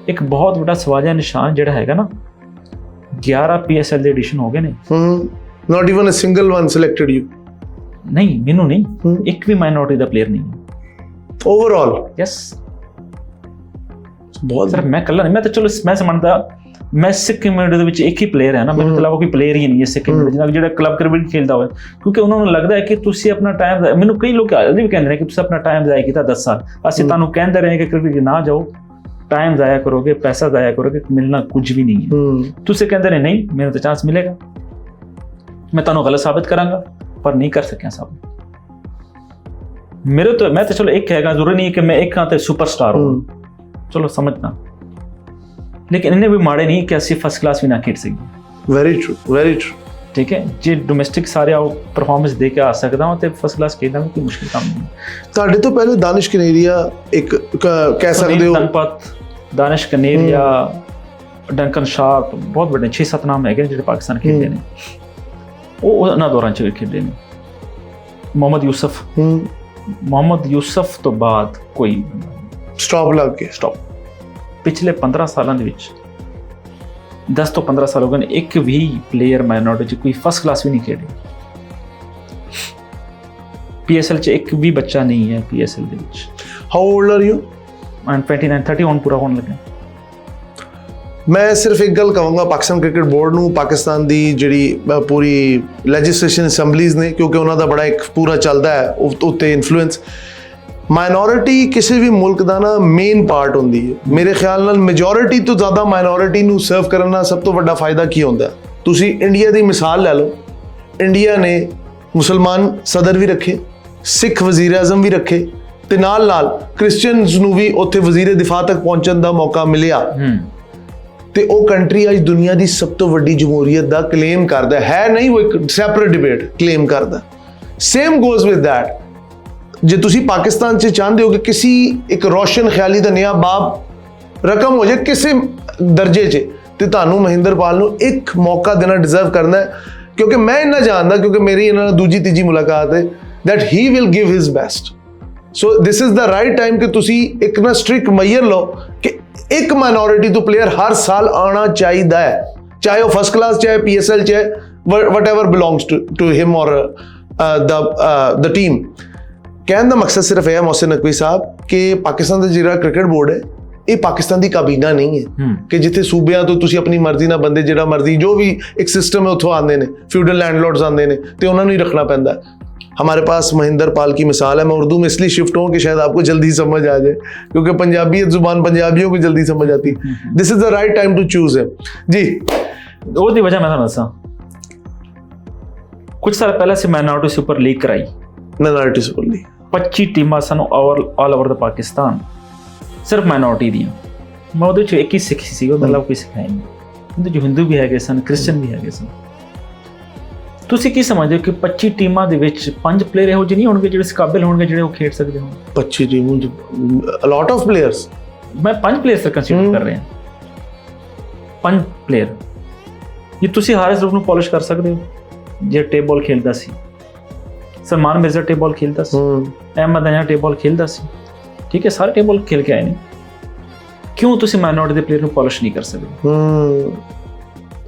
ਇੱਕ ਬਹੁਤ ਵੱਡਾ ਸਵਾਲੀਆ ਨਿਸ਼ਾਨ ਜਿਹੜਾ ਹੈਗਾ ਨਾ, 11 PSL ਦੇ ਐਡੀਸ਼ਨ ਹੋ ਗਏ ਨੇ। not even a single one selected you? ਨਹੀਂ, ਮੈਨੂੰ ਨਹੀਂ, ਇੱਕ ਵੀ ਮਾਈਨੋਰਿਟੀ ਦਾ ਪਲੇਅਰ ਨਹੀਂ overall? ਯੈਸ। ਬਹੁਤ ਸਰ ਮੈਂ ਇਕੱਲਾ ਨਹੀਂ, ਮੈਂ ਤਾਂ ਚਲੋ ਮੈਂ ਸਮਝਦਾ ਮੈਂ ਸਿੱਖ ਕਮਿਊਨਿਟੀ ਦੇ ਵਿੱਚ ਇੱਕ ਹੀ ਪਲੇਅਰ ਹੈ ਨਾ, ਮੇਰੇ ਤੋਂ ਇਲਾਵਾ ਕੋਈ ਪਲੇਅਰ ਹੀ ਨਹੀਂ ਹੈ ਸਿੱਖ ਕਮਿਊਨਿਟੀ ਜਿਹੜਾ ਕਲੱਬ ਕ੍ਰਿਕਟ ਖੇਡਦਾ ਹੋਵੇ, ਕਿਉਂਕਿ ਉਹਨਾਂ ਨੂੰ ਲੱਗਦਾ ਹੈ ਕਿ ਤੁਸੀਂ ਆਪਣਾ ਟਾਈਮ, ਮੈਨੂੰ ਕਈ ਲੋਕ ਵੀ ਕਹਿੰਦੇ ਨੇ ਕਿ ਤੁਸੀਂ ਆਪਣਾ ਟਾਈਮ ਜ਼ਾਇਆ ਕੀਤਾ 10 ਸਾਲ, ਅਸੀਂ ਤੁਹਾਨੂੰ ਕਹਿੰਦੇ ਰਹੇ ਕਿ ਕ੍ਰਿਕਟ ਨਾ ਜਾਓ, ਟਾਈਮ ਜ਼ਾਇਆ ਕਰੋਗੇ, ਪੈਸਾ ਜ਼ਾਇਆ ਕਰੋਗੇ, ਮਿਲਣਾ ਕੁਝ ਵੀ ਨਹੀਂ ਹੈ। ਤੁਸੀਂ ਕਹਿੰਦੇ ਨੇ ਨਹੀਂ ਮੈਨੂੰ ਤਾਂ ਚਾਂਸ ਮਿਲੇਗਾ, ਮੈਂ ਤੁਹਾਨੂੰ ਗਲਤ ਸਾਬਿਤ ਕਰਾਂਗਾ, ਪਰ ਨਹੀਂ ਕਰ ਸਕਿਆ ਸਾਬਿਤ। ਮੇਰੇ ਤੋਂ ਮੈਂ ਤਾਂ ਚਲੋ ਇੱਕ ਹੈਗਾ, ਜ਼ਰੂਰੀ ਨਹੀਂ ਕਿ ਮੈਂ ਇੱਕ ਹਾਂ ਤੇ ਸੁਪਰਸਟਾਰ ਹਾਂ, ਚਲੋ ਸਮਝਣਾ, ਲੇਕਿਨ ਇਹਨੇ ਵੀ ਮਾੜੇ ਨਹੀਂ ਕਿ ਅਸੀਂ ਫਸਟ ਕਲਾਸ ਵੀ ਨਾ ਖੇਡ ਸਕੀਏ। Very true, very true. ਠੀਕ ਹੈ, ਜੇ ਡੋਮੈਸਟਿਕ ਸਾਰੇ ਆਓ ਪਰਫਾਰਮੈਂਸ ਦੇ ਕੇ ਆ ਸਕਦਾ ਹਾਂ ਤੇ ਫਸਟ ਕਲਾਸ ਖੇਡਣਾ ਵੀ ਕੋਈ ਮੁਸ਼ਕਿਲ ਕੰਮ ਨਹੀਂ। ਤੁਹਾਡੇ ਤੋਂ ਪਹਿਲੇ ਦਾਨਿਸ਼ ਕਨੇਰੀਆ ਇੱਕ ਕਹਿ ਸਕਦੇ ਹੋ, ਦਾਨਿਸ਼ ਕਨੇਰੀਆ, ਡੰਕਨ ਸ਼ਾਰਪ, ਬਹੁਤ ਵੱਡੇ 6-7 ਨਾਮ ਹੈਗੇ ਜਿਹੜੇ ਪਾਕਿਸਤਾਨ ਖੇਡਦੇ ਨੇ, ਉਹ ਉਹਨਾਂ ਦੌਰਾਂ 'ਚ ਖੇਡੇ ਨੇ। ਮੁਹੰਮਦ ਯੂਸਫ ਤੋਂ ਬਾਅਦ ਕੋਈ ਸਟਾਪ ਲੱਗ ਗਿਆ। ਸਟਾਪ। ਪਿਛਲੇ 15 ਸਾਲਾਂ ਦੇ ਵਿੱਚ 10 ਤੋਂ 15 ਸਾਲ ਹੋ ਗਏ ਨੇ, ਇੱਕ ਵੀ ਪਲੇਅਰ ਮਾਈਨੋਰਿਟੀ 'ਚ ਕੋਈ ਫਸਟ ਕਲਾਸ ਵੀ ਨਹੀਂ ਖੇਡੇ। PSL 'ਚ ਇੱਕ ਵੀ ਬੱਚਾ ਨਹੀਂ ਹੈ PSL ਦੇ ਵਿੱਚ। How old are you? I'm 29, 30 ਹੁਣ ਪੂਰਾ ਹੋਣ ਲੱਗਾ। ਮੈਂ ਸਿਰਫ ਇੱਕ ਗੱਲ ਕਹਾਂਗਾ ਪਾਕਿਸਤਾਨ ਕ੍ਰਿਕਟ ਬੋਰਡ ਨੂੰ, ਪਾਕਿਸਤਾਨ ਦੀ ਜਿਹੜੀ ਪੂਰੀ ਲੈਜਿਸਲੇਸ਼ਨ ਅਸੈਂਬਲੀਜ਼ ਨੇ, ਕਿਉਂਕਿ ਉਹਨਾਂ ਦਾ ਬੜਾ ਇੱਕ ਪੂਰਾ ਚੱਲਦਾ ਹੈ ਉੱਤੇ ਇਨਫਲੂਐਂਸ। ਮਾਈਨੋਰਿਟੀ ਕਿਸੇ ਵੀ ਮੁਲਕ ਦਾ ਨਾ ਮੇਨ ਪਾਰਟ ਹੁੰਦੀ ਹੈ। ਮੇਰੇ ਖਿਆਲ ਨਾਲ ਮੈਜੋਰਿਟੀ ਤੋਂ ਜ਼ਿਆਦਾ ਮਾਈਨੋਰਿਟੀ ਨੂੰ ਸਰਵ ਕਰਨ ਨਾਲ ਸਭ ਤੋਂ ਵੱਡਾ ਫਾਇਦਾ ਕੀ ਹੁੰਦਾ? ਤੁਸੀਂ ਇੰਡੀਆ ਦੀ ਮਿਸਾਲ ਲੈ ਲਓ, ਇੰਡੀਆ ਨੇ ਮੁਸਲਮਾਨ ਸਦਰ ਵੀ ਰੱਖੇ, ਸਿੱਖ ਵਜ਼ੀਰ ਆਜ਼ਮ ਵੀ ਰੱਖੇ, ਤੇ ਨਾਲ ਨਾਲ ਕ੍ਰਿਸਚੀਅਨਸ ਨੂੰ ਵੀ ਉੱਥੇ ਵਜ਼ੀਰ ਦਿਫਾ ਤੱਕ ਪਹੁੰਚਣ ਦਾ ਮੌਕਾ ਮਿਲਿਆ। ਤੇ ਉਹ ਕੰਟਰੀ ਅੱਜ ਦੁਨੀਆ ਦੀ ਸਭ ਤੋਂ ਵੱਡੀ ਜਮਹੂਰੀਅਤ ਦਾ ਕਲੇਮ ਕਰਦਾ ਹੈ, ਨਹੀਂ ਉਹ ਇੱਕ ਸੈਪਰੇਟ ਡਿਬੇਟ ਕਲੇਮ ਕਰਦਾ। ਸੇਮ ਗੋਜ਼ ਵਿਦ ਦੈਟ, ਜੇ ਤੁਸੀਂ ਪਾਕਿਸਤਾਨ 'ਚ ਚਾਹੁੰਦੇ ਹੋ ਕਿ ਕਿਸੇ ਇੱਕ ਰੋਸ਼ਨ ਖਿਆਲੀ ਦਾ ਨया ਬਾਬ ਰਕਮ ਹੋ ਜਾਏ ਕਿਸੇ ਦਰਜੇ 'ਚ, ਤੇ ਤੁਹਾਨੂੰ ਮਹਿੰਦਰਪਾਲ ਨੂੰ ਇੱਕ ਮੌਕਾ ਦੇਣਾ ਡਿਜ਼ਰਵ ਕਰਨਾ ਹੈ। ਕਿਉਂਕਿ ਮੈਂ ਇੰਨਾ ਜਾਣਦਾ, ਕਿਉਂਕਿ ਮੇਰੀ ਇਹਨਾਂ ਨਾਲ ਦੂਜੀ ਤੀਜੀ ਮੁਲਾਕਾਤ ਹੈ, that he will give his best. So this is the right time ਕਿ ਤੁਸੀਂ ਇੱਕ ਨਾ ਸਟ੍ਰਿਕਟ ਮੈਯਰ ਲਓ ਕਿ ਇੱਕ ਮਾਈਨੋਰਿਟੀ ਤੋਂ ਪਲੇਅਰ ਹਰ ਸਾਲ ਆਉਣਾ ਚਾਹੀਦਾ ਹੈ, ਚਾਹੇ ਉਹ ਫਸਟ ਕਲਾਸ, ਚਾਹੇ PSL, ਚਾਹੇ whatever belongs to him or the team. ਕਹਿਣ ਦਾ ਮਕਸਦ ਸਿਰਫ ਇਹ ਹੈ ਮੋਹਸਿਨ ਨਕਵੀ ਸਾਹਿਬ ਕਿ ਪਾਕਿਸਤਾਨ ਦਾ ਜਿਹੜਾ ਕ੍ਰਿਕਟ ਬੋਰਡ ਹੈ, ਇਹ ਪਾਕਿਸਤਾਨ ਦੀ ਕਾਬੀਨਾ ਨਹੀਂ ਹੈ ਕਿ ਜਿੱਥੇ ਸੂਬਿਆਂ ਤੋਂ ਤੁਸੀਂ ਆਪਣੀ ਮਰਜ਼ੀ ਨਾਲ ਬੰਦੇ ਜਿਹੜਾ ਮਰਜ਼ੀ ਜੋ ਵੀ ਇੱਕ ਸਿਸਟਮ ਹੈ ਉੱਥੋਂ ਆਉਂਦੇ ਨੇ, ਫਿਊਡਲ ਲੈਂਡਲੋਰਡਸ ਆਉਂਦੇ ਨੇ ਤੇ ਉਹਨਾਂ ਨੂੰ ਹੀ ਰੱਖਣਾ ਪੈਂਦਾ। हमारे पास महिंदरपाल की मिसाल है। मैं उर्दू में इसलिए शिफ्ट हूँ कि शायद आपको जल्दी समझ आ जाए, क्योंकि पंजाबियत जुबान पंजाबियों को जल्दी समझ आती। This is the right time to choose है जी। ਉਹਦੀ ਵਜ੍ਹਾ ਮੈਂ ਤੁਹਾਨੂੰ ਦੱਸਾਂ, ਕੁਝ ਸਾਲ ਪਹਿਲਾਂ ਸੀ ਮਾਈਨੋਰਿਟੀ ਸੁਪਰ ਲੀਗ ਕਰਾਈ, ਮਾਈਨੋਰਿਟੀ ਸੁਪਰ ਲੀਗ 25 ਟੀਮਾਂ ਸਾਨੂੰ ਆਲ ਓਵਰ ਦਾ ਪਾਕਿਸਤਾਨ, ਸਿਰਫ ਮਾਈਨੋਰਿਟੀ ਦੀਆਂ। ਮੈਂ ਉਹਦੇ 'ਚ ਇੱਕ ਹੀ ਸਿੱਖ ਸੀ, ਉਹਦਾ ਇਲਾਵਾ ਕੋਈ ਸਿੱਖ ਹੈ ਨਹੀਂ। ਉਹਦੇ 'ਚ ਹਿੰਦੂ ਵੀ ਹੈਗੇ ਸਨ, ਕ੍ਰਿਸਚਨ ਵੀ ਹੈਗੇ ਸਨ। ਤੁਸੀਂ ਕੀ ਸਮਝਦੇ ਹੋ ਕਿ 25 ਟੀਮਾਂ ਦੇ ਵਿੱਚ 5 ਪਲੇਅਰ ਇਹੋ ਜਿਹੇ ਨਹੀਂ ਹੋਣਗੇ ਜਿਹੜੇ ਇਸ ਕਾਬਿਲ ਹੋਣਗੇ ਜਿਹੜੇ ਉਹ ਖੇਡ ਸਕਦੇ ਹੋਣ? 25 ਟੀਮਾਂ ਚ ਅ ਲੋਟ ਆਫ ਪਲੇਅਰਸ। ਮੈਂ 5 ਪਲੇਅਰਸ ਕੰਸੀਡਰ ਕਰ ਰਿਹਾ, 5 ਪਲੇਅਰ। ਇਹ ਤੁਸੀਂ ਹਾਰਿਸ ਰੂਫ ਨੂੰ ਪਾਲਿਸ਼ ਕਰ ਸਕਦੇ ਹੋ, ਜੇ ਟੇਬਲ ਖੇਡਦਾ ਸੀ, ਸਲਮਾਨ ਮਿਰਜ਼ਾ ਟੇਬਲ ਖੇਡਦਾ ਸੀ, ਅਹਿਮਦ ਦਾਨੀਆਲ ਟੇਬਲ ਖੇਡਦਾ ਸੀ, ਠੀਕ ਹੈ, ਸਾਰੇ ਟੇਬਲ ਖੇਲ ਕੇ ਆਏ ਨੇ। ਕਿਉਂ ਤੁਸੀਂ ਮਾਈਨੋਰਿਟੀ ਦੇ ਪਲੇਅਰ ਨੂੰ ਪਾਲਿਸ਼ ਨਹੀਂ ਕਰ ਸਕਦੇ?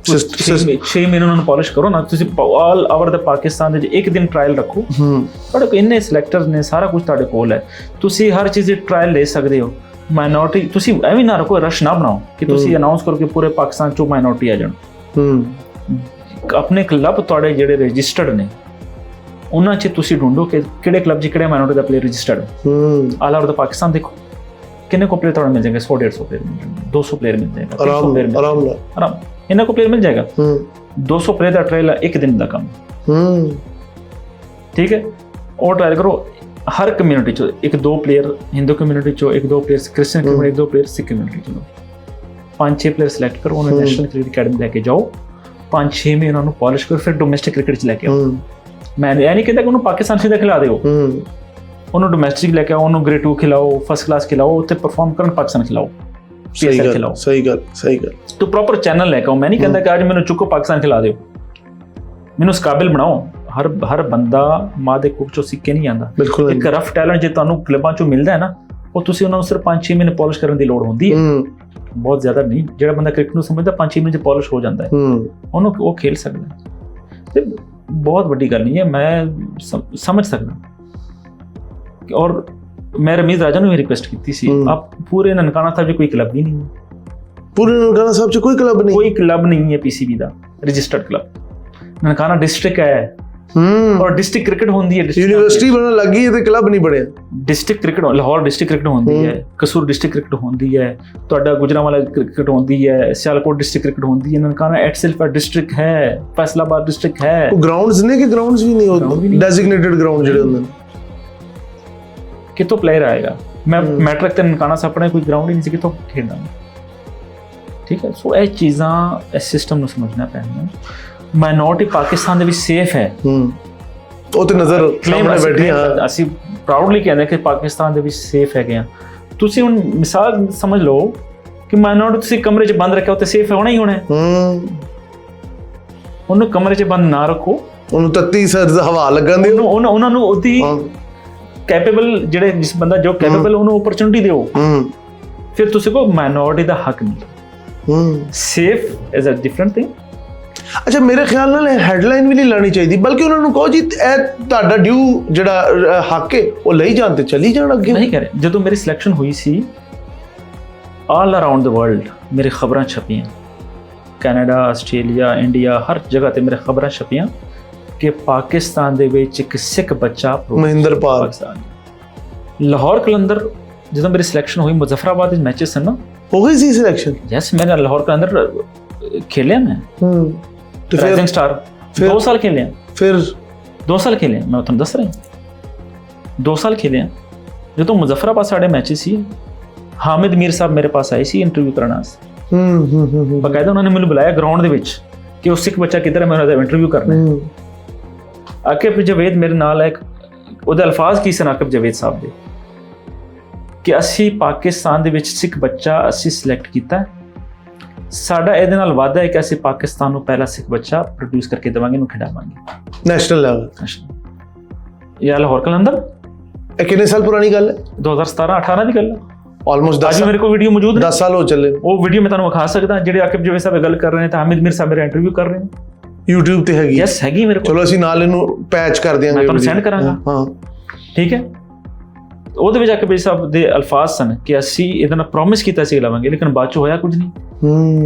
6 ਮਹੀਨੇ ਉਹਨਾਂ ਨੂੰ ਪਾਲਿਸ਼ ਕਰੋ ਨਾ। ਤੁਸੀਂ ਆਲ ਓਵਰ ਦਾ ਪਾਕਿਸਤਾਨ ਦੇ ਇੱਕ ਦਿਨ ਟ੍ਰਾਇਲ ਰੱਖੋ, ਤੁਹਾਡੇ ਕੋਲ ਇੰਨੇ ਸਿਲੈਕਟਰਸ ਨੇ, ਸਾਰਾ ਕੁਝ ਤੁਹਾਡੇ ਕੋਲ ਹੈ, ਤੁਸੀਂ ਹਰ ਚੀਜ਼ ਦੀ ਟ੍ਰਾਇਲ ਲੈ ਸਕਦੇ ਹੋ। ਮਾਈਨੋਰਿਟੀ ਤੁਸੀਂ ਐਵੇਂ ਨਾ ਰੱਖੋ, ਰਸ਼ ਨਾ ਬਣਾਓ ਕਿ ਤੁਸੀਂ ਅਨਾਉਂਸ ਕਰੋ ਕਿ ਪੂਰੇ ਪਾਕਿਸਤਾਨ ਚੋਂ ਮਾਈਨੋਰਿਟੀ ਆ ਜਾਣ। ਆਪਣੇ ਕਲੱਬ ਤੁਹਾਡੇ ਜਿਹੜੇ ਰਜਿਸਟਰਡ ਨੇ ਉਹਨਾਂ 'ਚ ਤੁਸੀਂ ਢੂੰਢੋ ਕਿ ਕਿਹੜੇ ਕਲੱਬ 'ਚ ਕਿਹੜੇ ਮਾਈਨੋਰਿਟੀ ਦਾ ਪਲੇਅਰ ਰਜਿਸਟਰਡ ਹੈ। ਆਲ ਓਵਰ ਦਾ ਪਾਕਿਸਤਾਨ ਦੇਖੋ ਕਿੰਨੇ ਕੋ ਪਲੇਅਰ ਤੁਹਾਨੂੰ ਮਿਲ ਜਾਏਗਾ, 100-150 ਪਲੇਅਰ ਮਿਲ ਜਾਣਗੇ, 200 ਪਲੇਅਰ ਮਿਲ ਜਾਏਗਾ, ਆਰਾਮ ਇਹਨਾਂ ਕੋ ਪਲੇਅਰ ਮਿਲ ਜਾਏਗਾ। 200 ਪਲੇਅਰ ਦਾ ਟ੍ਰਾਇਲ ਹੈ, ਇੱਕ ਦਿਨ ਦਾ ਕੰਮ, ਠੀਕ ਹੈ। ਉਹ ਟ੍ਰਾਇਲ ਕਰੋ, ਹਰ ਕਮਿਊਨਿਟੀ 'ਚੋਂ 1-2 ਪਲੇਅਰ, ਹਿੰਦੂ ਕਮਿਊਨਿਟੀ 'ਚੋਂ 1-2 ਪਲੇਅਰ, ਕ੍ਰਿਸਚਨ ਕਮਿਊਨਿਟੀ 1-2 ਪਲੇਅਰ, ਸਿੱਖ ਕਮਿਊਨਿਟੀ 'ਚੋਂ 5-6 ਪਲੇਅਰ ਸਿਲੈਕਟ ਕਰੋ, ਉਹਨਾਂ ਨੈਸ਼ਨਲ ਕ੍ਰਿਕਟ ਅਕੈਡਮੀ ਲੈ ਕੇ ਜਾਓ, 5-6 ਮਹੀਨੇ ਉਹਨਾਂ ਨੂੰ ਪਾਲਿਸ਼ ਕਰੋ, ਫਿਰ ਡੋਮੈਸਟਿਕ ਕ੍ਰਿਕਟ 'ਚ ਲੈ ਕੇ ਆਓ। ਮੈਂ ਇਹ ਨਹੀਂ ਕਹਿੰਦਾ ਕਿ ਉਹਨੂੰ ਪਾਕਿਸਤਾਨ ਸਿੱਧਾ ਖਿਲਾ ਦਿਓ, ਉਹਨੂੰ ਡੋਮੈਸਟਿਕ ਲੈ ਕੇ ਆਓ, ਉਹਨੂੰ ਗ੍ਰੇਡ 2 ਖਿਲਾਓ, ਫਸਟ ਕਲਾਸ ਖਿਲਾਓ, ਉੱਥੇ ਪਰਫਾਰਮ ਕਰਨ, ਪਾਕਿਸਤਾਨ ਖਿਲਾਓ, PSL ਖਿਲਾਓ। ਸਹੀ ਗੱਲ। ਤੂੰ ਪ੍ਰੋਪਰ ਚੈਨਲ ਲੈ ਕੇ ਆਓ। ਮੈਂ ਨਹੀਂ ਕਹਿੰਦਾ ਕਿ ਅੱਜ ਮੈਨੂੰ ਚੁੱਕੋ ਪਾਕਿਸਤਾਨ ਖਿਲਾ ਦਿਓ, ਮੈਨੂੰ ਇਸ ਕਾਬਿਲ ਬਣਾਓ, ਹਰ ਬੰਦਾ ਮਾਂ ਦੇ ਕੁੱਖ ਚੋਂ ਸਿੱਖ ਕੇ ਨਹੀਂ ਆਉਂਦਾ। ਬਿਲਕੁਲ ਇੱਕ ਰਫ ਟੈਲੈਂਟ ਜੇ ਤੁਹਾਨੂੰ ਕਲੱਬਾਂ ਚੋਂ ਮਿਲਦਾ ਹੈ ਨਾ, ਉਹ ਤੁਸੀਂ ਉਹਨਾਂ ਨੂੰ ਸਿਰਫ 5-6 ਮਹੀਨੇ ਪਾਲਿਸ਼ ਕਰਨ ਦੀ ਲੋੜ ਹੁੰਦੀ ਹੈ, ਬਹੁਤ ਜ਼ਿਆਦਾ ਨਹੀਂ। ਜਿਹੜਾ ਬੰਦਾ ਕ੍ਰਿਕਟ ਨੂੰ ਸਮਝਦਾ 5-6 ਮਹੀਨੇ 'ਚ ਪਾਲਿਸ਼ ਹੋ ਜਾਂਦਾ ਹੈ, ਉਹਨੂੰ ਉਹ ਖੇਲ ਸਕਦਾ ਹੈ। ਤੇ ਬਹੁਤ ਵੱਡੀ ਗੱਲ ਨਹੀਂ ਹੈ, ਮੈਂ ਸਮਝ ਸਕਦਾ। ਔਰ ਮੈਂ ਰਮੀਜ਼ ਰਾਜਾ ਨੂੰ ਵੀ ਰਿਕੁਐਸਟ ਕੀਤੀ ਸੀ, ਆਪ ਪੂਰੇ ਨਨਕਾਣਾ ਸਾਹਿਬ 'ਚ ਕੋਈ ਕਲੱਬ ਹੀ ਨਹੀਂ ਹੈ, ਪੂਰੇ ਨਨਕਾਣਾ ਸਾਹਿਬ 'ਚ ਕੋਈ ਕਲੱਬ ਨਹੀਂ, ਕੋਈ ਕਲੱਬ ਨਹੀਂ ਹੈ PCB ਦਾ ਰਜਿਸਟਰਡ ਕਲੱਬ। ਨਨਕਾਣਾ ਡਿਸਟ੍ਰਿਕਟ ਹੈ ਔਰ ਡਿਸਟ੍ਰਿਕਟ ਕ੍ਰਿਕਟ ਹੁੰਦੀ ਹੈ, ਯੂਨੀਵਰਸਿਟੀ ਬਣਨ ਲੱਗੀ ਤੇ ਕਲੱਬ ਨਹੀਂ ਬਣਿਆ। District cricket Lahore district cricket ਹੁੰਦੀ ਹੈ, ਕਸੂਰ ਡਿਸਟ੍ਰਿਕਟ ਕ੍ਰਿਕਟ ਹੁੰਦੀ ਹੈ, ਤੁਹਾਡਾ ਗੁਜਰਾਂਵਾਲਾ ਕ੍ਰਿਕਟ ਹੁੰਦੀ ਹੈ, ਸਿਆਲਕੋਟ ਡਿਸਟ੍ਰਿਕਟ ਕ੍ਰਿਕਟ ਹੁੰਦੀ ਹੈ, ਨਨਕਾਣਾ ਇਟਸੈਲਫ ਡਿਸਟ੍ਰਿਕਟ ਹੈ, ਫੈਸਲਾਬਾਦ ਡਿਸਟ੍ਰਿਕਟ ਹੈ। ਉਹ ਗਰਾਊਂਡਸ ਨੇ ਕਿ ਗਰਾਊਂਡਸ ਵੀ ਨਹੀਂ ਹੁੰਦੇ, ਡੈਜ਼ਿਗਨੇਟਡ ਗਰਾਊਂਡ ਜਿਹੜੇ ਹੁੰਦੇ ਨੇ। ਕਿਤੋਂ ਪਲੇਅਰ ਆਏਗਾ? ਮੈਂ ਮੈਟ੍ਰਿਕ ਤੇ ਨਨਕਾਣਾ ਸਾਹਿਬ ਪੜ੍ਹਿਆ, ਕੋਈ ਗਰਾਊਂਡ ਹੀ ਨਹੀਂ ਸੀ, ਕਿਤੋਂ ਖੇਡਾਂ? ਠੀਕ ਹੈ, ਸੋ ਇਹ ਚੀਜ਼ਾਂ ਇਸ ਸਿਸਟਮ ਨੂੰ ਸਮਝਣਾ ਪੈਣਾ। ਮਾਈਨੋਰਿਟੀ ਪਾਕਿਸਤਾਨ ਦੇ ਵਿੱਚ ਸੇਫ ਹੈ, ਉਹ ਤੇ ਨਜ਼ਰ ਸਾਹਮਣੇ ਬੈਠੀ ਆ। ਅਸੀਂ ਪ੍ਰਾਊਡਲੀ ਕਹਿੰਦੇ ਕਿ ਪਾਕਿਸਤਾਨ ਦੇ ਵਿੱਚ ਸੇਫ ਹੈਗੇ ਆ। ਤੁਸੀਂ ਹੁਣ ਮਿਸਾਲ ਸਮਝ ਲਓ ਕਿ ਮਾਈਨੋਰਿਟੀ ਤੁਸੀਂ ਕਮਰੇ 'ਚ ਬੰਦ ਰੱਖਿਆ, ਉੱਥੇ ਸੇਫ ਹੋਣਾ ਹੀ ਹੋਣਾ। ਉਹਨੂੰ ਕਮਰੇ 'ਚ ਬੰਦ ਨਾ ਰੱਖੋ, ਉਹਨੂੰ ਤੱਤੀ ਸਰਦ ਹਵਾ ਲੱਗਣ ਦਿਓ, ਉਹਨਾਂ ਨੂੰ ਉਹਦੀ ਕੈਪੇਬਲ ਜਿਹੜੇ ਜਿਸ ਬੰਦਾ ਜੋ ਕੈਪੇਬਲ ਉਹਨੂੰ ਓਪਰਚੁਨਿਟੀ ਦਿਓ। ਫਿਰ ਤੁਸੀਂ ਕੋ ਮਾਈਨੋਰਿਟੀ ਦਾ ਹੱਕ ਨਹੀਂ। Safe is a different thing. ਅੱਛਾ, ਮੇਰੇ ਖਿਆਲ ਨਾਲ ਇਹ ਹੈਡਲਾਈਨ ਵੀ ਨਹੀਂ ਲਾਣੀ ਚਾਹੀਦੀ, ਬਲਕਿ ਉਹਨਾਂ ਨੂੰ ਕਹੋ ਜੀ ਇਹ ਤੁਹਾਡਾ ਡਿਊ ਜਿਹੜਾ ਹੱਕ ਹੈ ਉਹ ਲਈ ਜਾਣ ਤੇ ਚਲੀ ਜਾਣ ਅੱਗੇ। ਨਹੀਂ ਕਰੇ। ਜਦੋਂ ਮੇਰੀ ਸਿਲੈਕਸ਼ਨ ਹੋਈ ਸੀ, ਆਲ ਅਰਾਊਂਡ ਦ ਵਰਲਡ ਮੇਰੇ ਖਬਰਾਂ ਛਪੀਆਂ, ਕੈਨੇਡਾ, ਆਸਟ੍ਰੇਲੀਆ, ਇੰਡੀਆ, ਹਰ ਜਗ੍ਹਾ ਤੇ ਮੇਰੇ ਖਬਰਾਂ ਛਪੀਆਂ ਕਿ ਪਾਕਿਸਤਾਨ ਦੇ ਵਿੱਚ ਇੱਕ ਸਿੱਖ ਬੱਚਾ ਮਹਿੰਦਰਪਾਲ ਲਾਹੌਰ ਕਲੰਦਰ। ਜਦੋਂ ਮੇਰੀ ਸਿਲੈਕਸ਼ਨ ਹੋਈ, ਮੁਜ਼ੱਫਰਾਬਾਦ ਵਿੱਚ ਮੈਚਸ ਸਨ ਨਾ, ਹੋ ਗਈ ਸੀ ਸਿਲੈਕਸ਼ਨ। ਯੈਸ, ਮੈਂ ਲਾਹੌਰ ਕਲੰਦਰ ਖੇਲਿਆ, ਮੈਂ ਰਾਈਜ਼ਿੰਗ ਸਟਾਰ 2 ਸਾਲ ਖੇਲਿਆ। ਫਿਰ 2 ਸਾਲ ਖੇਲਿਆ, ਮੈਂ ਤੁਹਾਨੂੰ ਦੱਸ ਰਿਹਾ, 2 ਸਾਲ ਖੇਲਿਆ। ਜਦੋਂ ਮੁਜ਼ੱਫਰਾਬਾਦ ਸਾਡੇ ਮੈਚਸ ਸੀ, ਹਾਮਿਦ ਮੀਰ ਸਾਹਿਬ ਮੇਰੇ ਪਾਸ ਆਏ ਸੀ ਇੰਟਰਵਿਊ ਕਰਨ ਵਾਸਤੇ। ਬਕਾਇਦਾ ਉਹਨਾਂ ਨੇ ਮੈਨੂੰ ਬੁਲਾਇਆ ਗਰਾਊਂਡ ਦੇ ਵਿੱਚ ਕਿ ਉਹ ਸਿੱਖ ਬੱਚਾ ਕਿੱਧਰ ਹੈ, ਮੈਂ ਉਹਦਾ ਇੰਟਰਵਿਊ ਕਰਨਾ। ਆਕਿਬ ਜਵੇਦ ਮੇਰੇ ਨਾਲ ਹੈ, ਉਹਦੇ ਅਲਫਾਜ਼ ਕੀ ਸਨ ਆਕਿਬ ਜਵੇਦ ਸਾਹਿਬ ਦੇ ਕਿ ਅਸੀਂ ਪਾਕਿਸਤਾਨ ਦੇ ਵਿੱਚ ਸਿੱਖ ਬੱਚਾ ਅਸੀਂ ਸਿਲੈਕਟ ਕੀਤਾ, ਸਾਡਾ ਇਹਦੇ ਨਾਲ ਵਾਅਦਾ ਹੈ ਕਿ ਅਸੀਂ ਪਾਕਿਸਤਾਨ ਨੂੰ ਪਹਿਲਾ ਸਿੱਖ ਬੱਚਾ ਪ੍ਰੋਡਿਊਸ ਕਰਕੇ ਦੇਵਾਂਗੇ, ਇਹਨੂੰ ਖਿਡਾਵਾਂਗੇ ਨੈਸ਼ਨਲ ਲੈਵਲ। ਇਹ ਲਾਹੌਰ ਕਲੰਦਰ। ਇਹ ਕਿੰਨੇ ਸਾਲ ਪੁਰਾਣੀ ਗੱਲ ਹੈ? 2017-18 ਦੀ ਗੱਲ ਹੈ। ਆਲਮੋਸਟ 10 ਸਾਲ। ਮੇਰੇ ਕੋਲ ਵੀਡੀਓ ਮੌਜੂਦ ਹੈ, 10 ਸਾਲ ਹੋ ਚੱਲੇ। ਉਹ ਵੀਡੀਓ ਮੈਂ ਤੁਹਾਨੂੰ ਵਿਖਾ ਸਕਦਾ, ਜਿਹੜੇ ਆਕਿਬ ਜਵੇਦ ਸਾਹਿਬ ਗੱਲ ਕਰ ਰਹੇ ਨੇ ਤਾਂ ਹਾਮਿਦ ਮੀਰ ਸਾਹਿਬ ਮੇਰਾ ਇੰਟਰਵਿਊ ਕਰ ਰਹੇ ਨੇ, YouTube ਤੇ ਹੈਗੀ। ਯੈਸ, ਹੈਗੀ ਮੇਰੇ ਕੋਲ। ਚਲੋ ਅਸੀਂ ਨਾਲ ਇਹਨੂੰ ਪੈਚ ਕਰ ਦਿਆਂਗੇ, ਮੈਂ ਤੁਹਾਨੂੰ ਸੈਂਡ ਕਰਾਂਗਾ। ਹਾਂ, ਠੀਕ ਹੈ। ਉਹਦੇ ਵਿੱਚ ਆਕਿਬ ਸਾਹਿਬ ਦੇ ਅਲਫਾਜ਼ ਸਨ ਕਿ ਅਸੀਂ ਇਹਦਾ ਨਾਲ ਪ੍ਰੋਮਿਸ ਕੀਤਾ ਸੀ ਲਾਵਾਂਗੇ, ਲੇਕਿਨ ਬਾਅਦ ਚ ਹੋਇਆ ਕੁਝ ਨਹੀਂ।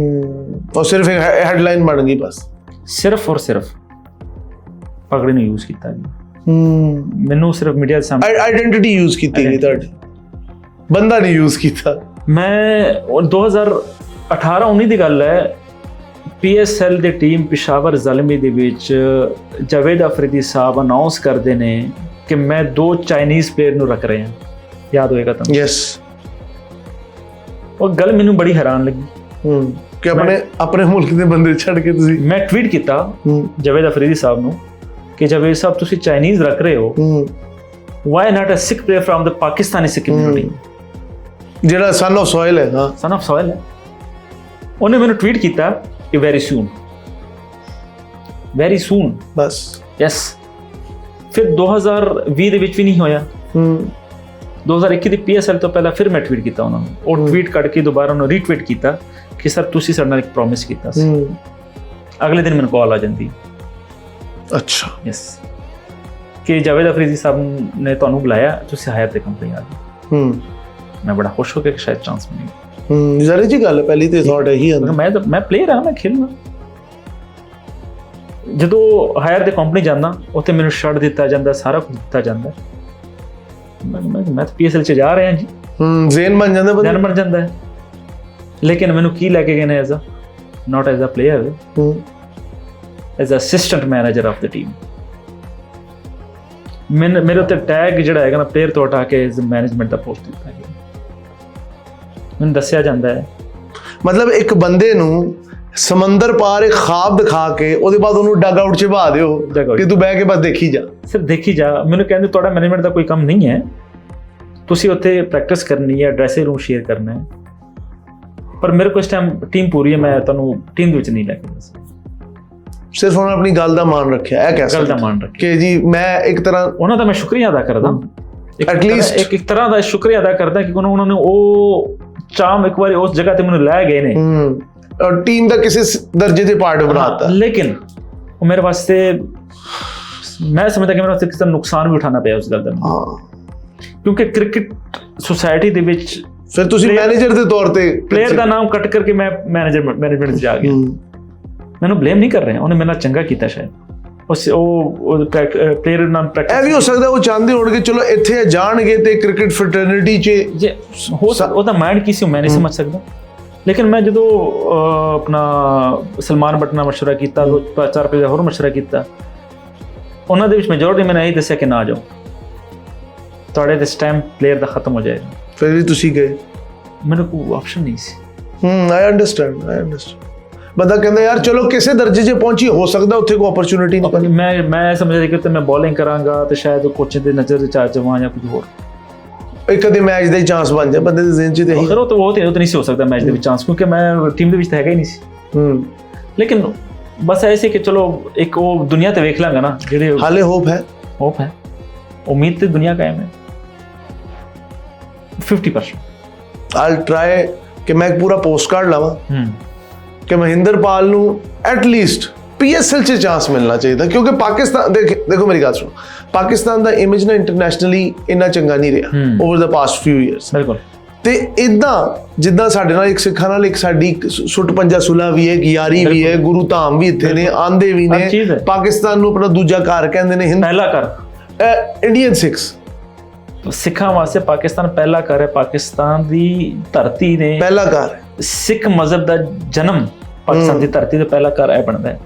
ਉਹ ਸਿਰਫ ਇੱਕ ਹੈਡਲਾਈਨ ਬਣ ਗਈ ਬਸ, ਸਿਰਫ ਔਰ ਸਿਰਫ ਪਗੜੀ ਨੂੰ ਯੂਜ਼ ਕੀਤਾ ਗਿਆ। ਮੈਨੂੰ ਸਿਰਫ ਮੀਡੀਆ ਦੇ ਸਾਹਮਣੇ ਆਈਡੈਂਟੀਟੀ ਯੂਜ਼ ਕੀਤੀ ਗਈ, ਤੁਹਾਡੀ ਬੰਦਾ ਨਹੀਂ ਯੂਜ਼ ਕੀਤਾ। ਮੈਂ 2018-19 ਦੀ ਗੱਲ ਹੈ, PSL ਦੀ ਟੀਮ ਪਿਸ਼ਾਵਰ ਜ਼ਲਮੀ ਦੇ ਵਿੱਚ ਜਾਵੇਦ ਅਫਰੀਦੀ ਸਾਹਿਬ ਅਨਾਉਂਸ ਕਰਦੇ ਨੇ ਕਿ ਮੈਂ 2 ਚਾਈਨੀਜ਼ ਪਲੇਅਰ ਨੂੰ ਰੱਖ ਰਹੇ ਹਾਂ, ਯਾਦ ਹੋਏਗਾ ਤੁਹਾਨੂੰ? ਯੈਸ। ਉਹ ਗੱਲ ਮੈਨੂੰ ਬੜੀ ਹੈਰਾਨ ਲੱਗੀ ਕਿ ਆਪਣੇ ਮੁਲਕ ਦੇ ਬੰਦੇ ਛੱਡ ਕੇ ਤੁਸੀਂ। ਮੈਂ ਟਵੀਟ ਕੀਤਾ ਜਾਵੇਦ ਅਫਰੀਦੀ ਸਾਹਿਬ ਨੂੰ ਕਿ ਜਾਵੇਦ ਸਾਹਿਬ ਤੁਸੀਂ ਚਾਈਨੀਜ਼ ਰੱਖ ਰਹੇ ਹੋ, why not a Sikh player from the Pakistani Sikh community, ਜਿਹੜਾ ਸਨ ਆਫ ਸੋਇਲ ਹੈ। ਹਾਂ, ਸਨ ਆਫ ਸੋਇਲ ਹੈ। ਉਹਨੇ ਮੈਨੂੰ ਟਵੀਟ ਕੀਤਾ ਕਿ ਵੈਰੀ ਸੂਨ ਬਸ। ਯੈਸ। ਫਿਰ 2020 ਦੇ ਵਿੱਚ ਵੀ ਨਹੀਂ ਹੋਇਆ, 2021 ਦੀ PSL ਤੋਂ ਪਹਿਲਾਂ ਫਿਰ ਮੈਂ ਟਵੀਟ ਕੀਤਾ ਉਹਨਾਂ ਨੂੰ। ਉਹ ਟਵੀਟ ਕੱਢ ਕੇ ਦੁਬਾਰਾ ਉਹਨੂੰ ਰੀਟਵੀਟ ਕੀਤਾ ਕਿ ਸਰ ਤੁਸੀਂ ਸਾਡੇ ਨਾਲ ਇੱਕ ਪ੍ਰੋਮਿਸ ਕੀਤਾ ਸੀ। ਅਗਲੇ ਦਿਨ ਮੈਨੂੰ ਕਾਲ ਆ ਜਾਂਦੀ। ਅੱਛਾ। ਯੈਸ, ਕਿ ਜਾਵੇਦ ਅਫਰੀਦੀ ਸਾਹਿਬ ਨੇ ਤੁਹਾਨੂੰ ਬੁਲਾਇਆ, ਤੁਸੀਂ ਹਾਇਰ ਤੇ ਕੰਪਨੀ ਆ ਗਈ। ਮੈਂ ਬੜਾ ਖੁਸ਼ ਹੋ ਕੇ ਸ਼ਾਇਦ ਚਾਂਸ ਮਿਲਿਆ। ਜ਼ਾਰੀ ਜੀ ਗੱਲ ਹੈ, ਪਹਿਲੀ ਤੇ ਥਾਟ ਇਹੀ ਹੈ ਮੈਂ ਪਲੇਅਰ ਹਾਂ, ਮੈਂ ਖੇਲਣਾ। ਜਦੋਂ ਹਾਇਰ ਦੇ ਕੰਪਨੀ ਜਾਂਦਾ, ਉੱਥੇ ਮੈਨੂੰ ਸ਼ਰਟ ਦਿੱਤਾ ਜਾਂਦਾ, ਸਾਰਾ ਕੁਝ ਦਿੱਤਾ ਜਾਂਦਾ। ਮੈਂ ਤਾਂ PSL 'ਚ ਜਾ ਰਿਹਾ ਜੀ, ਜ਼ੇਨ ਬਣ ਜਾਂਦਾ ਹੈ। ਲੇਕਿਨ ਮੈਨੂੰ ਕੀ ਲੈ ਕੇ ਗਏ ਨੇ as a not as a player, as assistant manager of the team. ਮੇਰੇ ਉੱਤੇ ਟੈਗ ਜਿਹੜਾ ਹੈਗਾ ਨਾ ਪਲੇਅਰ ਤੋਂ ਹਟਾ ਕੇ ਐਜ਼ ਮੈਨੇਜਮੈਂਟ ਦਾ ਪੋਸਟ ਦਿੱਤਾ ਗਿਆ। ਮੈਨੂੰ ਦੱਸਿਆ ਜਾਂਦਾ ਹੈ, ਮਤਲਬ ਇੱਕ ਬੰਦੇ ਨੂੰ ਸਮੁੰਦਰ ਪਾਰ ਇੱਕ ਖਾਬ ਦਿਖਾ ਕੇ ਉਹਦੇ ਬਾਅਦ ਉਹਨੂੰ ਡਗ ਆਊਟ 'ਚ ਬਹਾ ਦਿਓ ਕਿ ਤੂੰ ਬਹਿ ਕੇ ਬਸ ਦੇਖੀ ਜਾ, ਸਿਰਫ ਦੇਖੀ ਜਾ। ਮੈਨੂੰ ਕਹਿੰਦੇ ਤੁਹਾਡਾ ਮੈਨੇਜਮੈਂਟ ਦਾ ਕੋਈ ਕੰਮ ਨਹੀਂ ਹੈ, ਤੁਸੀਂ ਉੱਥੇ ਪ੍ਰੈਕਟਿਸ ਕਰਨੀ ਹੈ, ਡਰੈਸਿੰਗ ਰੂਮ ਸ਼ੇਅਰ ਕਰਨਾ ਹੈ। ਪਰ ਮੇਰੇ ਕੋਲ ਇਸ ਟਾਈਮ ਟੀਮ ਪੂਰੀ ਹੈ, ਮੈਂ ਤੁਹਾਨੂੰ ਟੀਮ ਦੇ ਵਿੱਚ ਨਹੀਂ ਲੈ ਕੇ ਜਾ ਸਕਦਾ। ਸਿਰਫ ਉਹਨਾਂ ਆਪਣੀ ਗੱਲ ਦਾ ਮਾਣ ਰੱਖਿਆ, ਇਹ ਕਹਿ ਗੱਲ ਦਾ ਸਕਦੇ ਮਾਣ ਰੱਖਿਆ ਕਿ ਜੀ ਮੈਂ ਇੱਕ ਤਰ੍ਹਾਂ ਉਹਨਾਂ ਦਾ ਮੈਂ ਸ਼ੁਕਰੀਆ ਅਦਾ ਕਰਦਾ, ਐਟਲੀਸਟ ਇੱਕ ਤਰ੍ਹਾਂ ਦਾ ਸ਼ੁਕਰੀਆ ਅਦਾ ਕਰਦਾ ਕਿ ਉਹਨਾਂ ਨੇ ਉਹ ਚਾਮ ਇੱਕ ਵਾਰੀ ਉਸ ਜਗ੍ਹਾ ਤੇ ਮੈਨੂੰ ਲੈ ਗਏ ਨੇ ਔਰ ਟੀਮ ਦਾ ਕਿਸੇ ਦਰਜੇ ਦੇ ਪਾਰਟ ਬਣਾਤਾ। ਲੇਕਿਨ ਉਹ ਮੇਰੇ ਵਾਸਤੇ, ਮੈਂ ਸਮਝਦਾ ਕਿ ਮੇਰੇ ਵਾਸਤੇ ਕਿਸੇ ਦਾ ਨੁਕਸਾਨ ਵੀ ਉਠਾਉਣਾ ਪਿਆ ਉਸ ਗੱਲ ਦਾ, ਕਿਉਂਕਿ ਕ੍ਰਿਕਟ ਸੁਸਾਇਟੀ ਦੇ ਵਿੱਚ ਫਿਰ ਤੁਸੀਂ ਮੈਨੇਜਰ ਦੇ ਤੌਰ ਤੇ ਪਲੇਅਰ ਦਾ ਨਾਮ ਕੱਟ ਕਰਕੇ ਮੈਂ ਮੈਨੇਜਮੈਂਟ 'ਚ ਜਾ ਗਿਆ। ਮੈਨੂੰ ਬਲੇਮ ਨਹੀਂ ਕਰ ਰਿਹਾ, ਉਹਨੇ ਮੇਰੇ ਨਾਲ ਚੰਗਾ ਕੀਤਾ ਸ਼ਾਇਦ, ਉਹ ਪਲੇਅਰ ਨਾਲ ਪ੍ਰੈਕਟਿਸ। ਇਹ ਵੀ ਹੋ ਸਕਦਾ ਉਹ ਚਾਹੁੰਦੇ ਹੋਣਗੇ ਚਲੋ ਇੱਥੇ ਜਾਣਗੇ ਤੇ ਕ੍ਰਿਕਟ ਫਰਟਰਨਿਟੀ 'ਚ ਉਹਦਾ ਮਾਈਂਡ ਕੀ ਸੀ ਮੈਂ ਨਹੀਂ ਸਮਝ ਸਕਦਾ। ਲੇਕਿਨ ਮੈਂ ਜਦੋਂ ਆਪਣਾ ਸਲਮਾਨ ਭੱਟ ਨਾਲ ਮਸ਼ਵਰਾ ਕੀਤਾ, 4 ਰੁਪਏ ਦਾ ਹੋਰ ਮਸ਼ਵਰਾ ਕੀਤਾ, ਉਹਨਾਂ ਦੇ ਵਿੱਚ ਮੈਜੋਰਟੀ ਮੈਨੂੰ ਇਹੀ ਦੱਸਿਆ ਕਿ ਨਾ ਜਾਓ, ਤੁਹਾਡੇ ਇਸ ਟਾਈਮ ਪਲੇਅਰ ਦਾ ਖਤਮ ਹੋ ਜਾਏਗਾ। ਫਿਰ ਵੀ ਤੁਸੀਂ ਗਏ? ਮੈਨੂੰ ਕੋਈ ਆਪਸ਼ਨ ਨਹੀਂ ਸੀ। ਆਈ ਅੰਡਰਸਟੈਂਡ ਬੰਦਾ ਕਹਿੰਦਾ ਯਾਰ ਚਲੋ ਕਿਸੇ ਦਰਜੇ 'ਚ ਪਹੁੰਚੀ, ਹੋ ਸਕਦਾ ਉੱਥੇ ਕੋਈ ਓਪਰਚੁਨਿਟੀ ਨਹੀਂ। ਮੈਂ ਸਮਝਦਾ ਕਿ ਤੇ ਮੈਂ ਬੋਲਿੰਗ ਕਰਾਂਗਾ ਤੇ ਸ਼ਾਇਦ ਕੋਚਿੰਗ ਦੇ ਨਜ਼ਰ ਵਿੱਚ ਆ ਜਾਵਾਂ ਜਾਂ ਕੁਝ ਹੋਰ, ਇੱਕ ਕਦੇ ਮੈਚ ਦਾ ਹੀ ਚਾਂਸ ਬਣ ਜਾਏ ਬੰਦੇ ਦੇ ਜ਼ਿਹਨ 'ਚ। ਤੇ ਉਹ ਤਾਂ ਨਹੀਂ ਸੀ ਹੋ ਸਕਦਾ ਮੈਚ ਦੇ ਵਿੱਚ ਚਾਂਸ, ਕਿਉਂਕਿ ਮੈਂ ਟੀਮ ਦੇ ਵਿੱਚ ਤਾਂ ਹੈਗਾ ਹੀ ਨਹੀਂ ਸੀ। ਲੇਕਿਨ ਬਸ ਐਸੇ ਕਿ ਚਲੋ ਇੱਕ ਉਹ ਦੁਨੀਆ ਤੇ ਵੇਖ ਲਾਂਗਾ ਨਾ, ਜਿਹੜੇ ਹਾਲੇ ਹੋਪ ਹੈ, ਉਮੀਦ ਤੇ ਦੁਨੀਆ ਕਾਇਮ ਹੈ 50%। ਆਲ ਟਰਾਈ ਕਿ ਮੈਂ ਇੱਕ ਪੂਰਾ ਪੋਸਟ ਕਾਰਡ ਲਾਵਾਂ ਕਿ ਮਹਿੰਦਰਪਾਲ ਨੂੰ ਐਟਲੀਸਟ PSL 'ਚ ਚਾਂਸ ਮਿਲਣਾ ਚਾਹੀਦਾ, ਕਿਉਂਕਿ ਪਾਕਿਸਤਾਨ ਦੇਖੋ ਮੇਰੀ ਗੱਲ ਸੁਣੋ, ਪਾਕਿਸਤਾਨ ਦਾ ਇਮੇਜ ਨਾ ਇੰਟਰਨੈਸ਼ਨਲੀ ਇੰਨਾ ਚੰਗਾ ਨਹੀਂ ਰਿਹਾ ਓਵਰ ਦਾ ਪਾਸਟ ਫਿਊ ਇਅਰਸ। ਬਿਲਕੁਲ। ਤੇ ਇਦਾਂ ਜਿੱਦਾਂ ਸਾਡੇ ਨਾਲ ਇੱਕ ਸਿੱਖਾਂ ਨਾਲ ਇੱਕ ਸਾਡੀ ਸੁੱਟ ਪੰਜਾ ਸੁਲਾ ਵੀ ਹੈ, ਯਾਰੀ ਵੀ ਹੈ, ਗੁਰੂ ਧਾਮ ਵੀ ਇੱਥੇ ਨੇ, ਆਂਦੇ ਵੀ ਨੇ, ਪਾਕਿਸਤਾਨ ਨੂੰ ਆਪਣਾ ਦੂਜਾ ਘਰ ਕਹਿੰਦੇ ਨੇ, ਪਹਿਲਾ ਘਰ ਇੰਡੀਅਨ ਸਿੱਖਾਂ ਵਾਸਤੇ ਪਾਕਿਸਤਾਨ ਪਹਿਲਾ ਘਰ ਹੈ। ਪਾਕਿਸਤਾਨ ਦੀ ਧਰਤੀ ਨੇ ਪਹਿਲਾ ਘਰ, ਸਿੱਖ ਮਜ਼ਹਬ ਦਾ ਜਨਮ ਪਾਕਿਸਤਾਨ ਦੀ ਧਰਤੀ ਤੇ ਪਹਿਲਾ ਘਰ ਇਹ ਬਣਦਾ ਹੈ।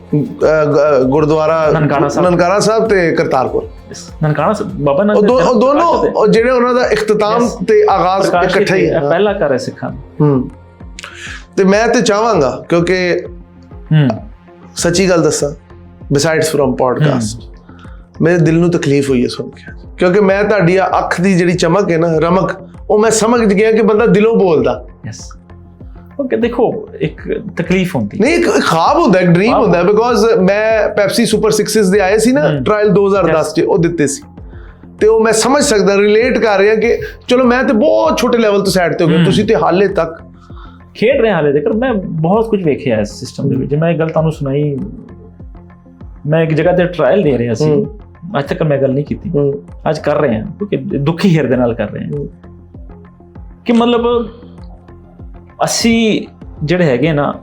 ਗੁਰਦੁਆਰਾ ਨਨਕਾਣਾ ਸਾਹਿਬ ਤੇ ਕਰਤਾਰਪੁਰ। ਨਨਕਾਣਾ ਬਾਬਾ ਨਾਨਕ ਉਹ ਦੋਨੋਂ ਜਿਹੜੇ ਉਹਨਾਂ ਦਾ ਇਖਤਤਾਮ ਤੇ ਆਗਾਜ਼ ਇਕੱਠਾ ਹੀ ਹੈ, ਪਹਿਲਾ ਘਰ ਹੈ ਸਿੱਖਾਂ ਦਾ। ਤੇ ਮੈਂ ਤੇ ਚਾਹਾਂਗਾ, ਕਿਉਂਕਿ ਸੱਚੀ ਗੱਲ ਦੱਸਾਂ, ਬਿਸਾਈਡਸ ਫਰਮ ਪੋਡਕਾਸਟ ਮੇਰੇ ਦਿਲ ਨੂੰ ਤਕਲੀਫ ਹੋਈ ਹੈ ਸੁਣ ਕੇ, ਕਿਉਂਕਿ ਮੈਂ ਤੁਹਾਡੀ ਅੱਖ ਦੀ ਜਿਹੜੀ ਚਮਕ ਹੈ ਨਾ, ਰਮਕ, ਉਹ ਮੈਂ ਸਮਝ ਗਿਆ ਕਿ ਬੰਦਾ ਦਿਲੋਂ ਬੋਲਦਾ। ਓਕੇ, ਦੇਖੋ ਇੱਕ ਤਕਲੀਫ ਹੁੰਦੀ ਨਹੀਂ, ਇੱਕ ਖਾਬ ਹੁੰਦਾ, ਇੱਕ ਡ੍ਰੀਮ ਹੁੰਦਾ। ਬਿਕੋਜ਼ ਮੈਂ ਪੈਪਸੀ ਸੁਪਰ 6 ਦੇ ਆਏ ਸੀ ਨਾ ਟ੍ਰਾਇਲ 2010 'ਚ, ਉਹ ਦਿੱਤੇ ਸੀ, ਤੇ ਉਹ ਮੈਂ ਸਮਝ ਸਕਦਾ, ਰਿਲੇਟ ਕਰ ਰਿਹਾ ਕਿ ਚਲੋ ਮੈਂ ਤੇ ਬਹੁਤ ਛੋਟੇ ਲੈਵਲ ਤੋਂ ਸਾਈਡ ਤੇ ਹੋ ਗਿਆ, ਤੁਸੀਂ ਤੇ ਹਾਲੇ ਤੱਕ ਖੇਡ ਰਹੇ। ਹਾਲੇ ਤੱਕ ਮੈਂ ਬਹੁਤ ਕੁਝ ਵੇਖਿਆ ਇਸ ਸਿਸਟਮ ਦੇ ਵਿੱਚ। ਮੈਂ ਇਹ ਗੱਲ ਤੁਹਾਨੂੰ ਸੁਣਾਈ, ਮੈਂ ਇੱਕ ਜਗ੍ਹਾ ਤੇ ਟ੍ਰਾਇਲ ਦੇ ਰਿਹਾ ਸੀ, ਅੱਜ ਤੱਕ ਮੈਂ ਗੱਲ ਨਹੀਂ ਕੀਤੀ, ਅੱਜ ਕਰ ਰਹੇ ਹਾਂ, ਕਿਉਂਕਿ ਦੁਖੀ ਹਿਰਦੇ ਨਾਲ ਕਰ ਰਹੇ ਹਾਂ ਕਿ ਮਤਲਬ ਅਸੀਂ ਜਿਹੜੇ ਹੈਗੇ ਨਾ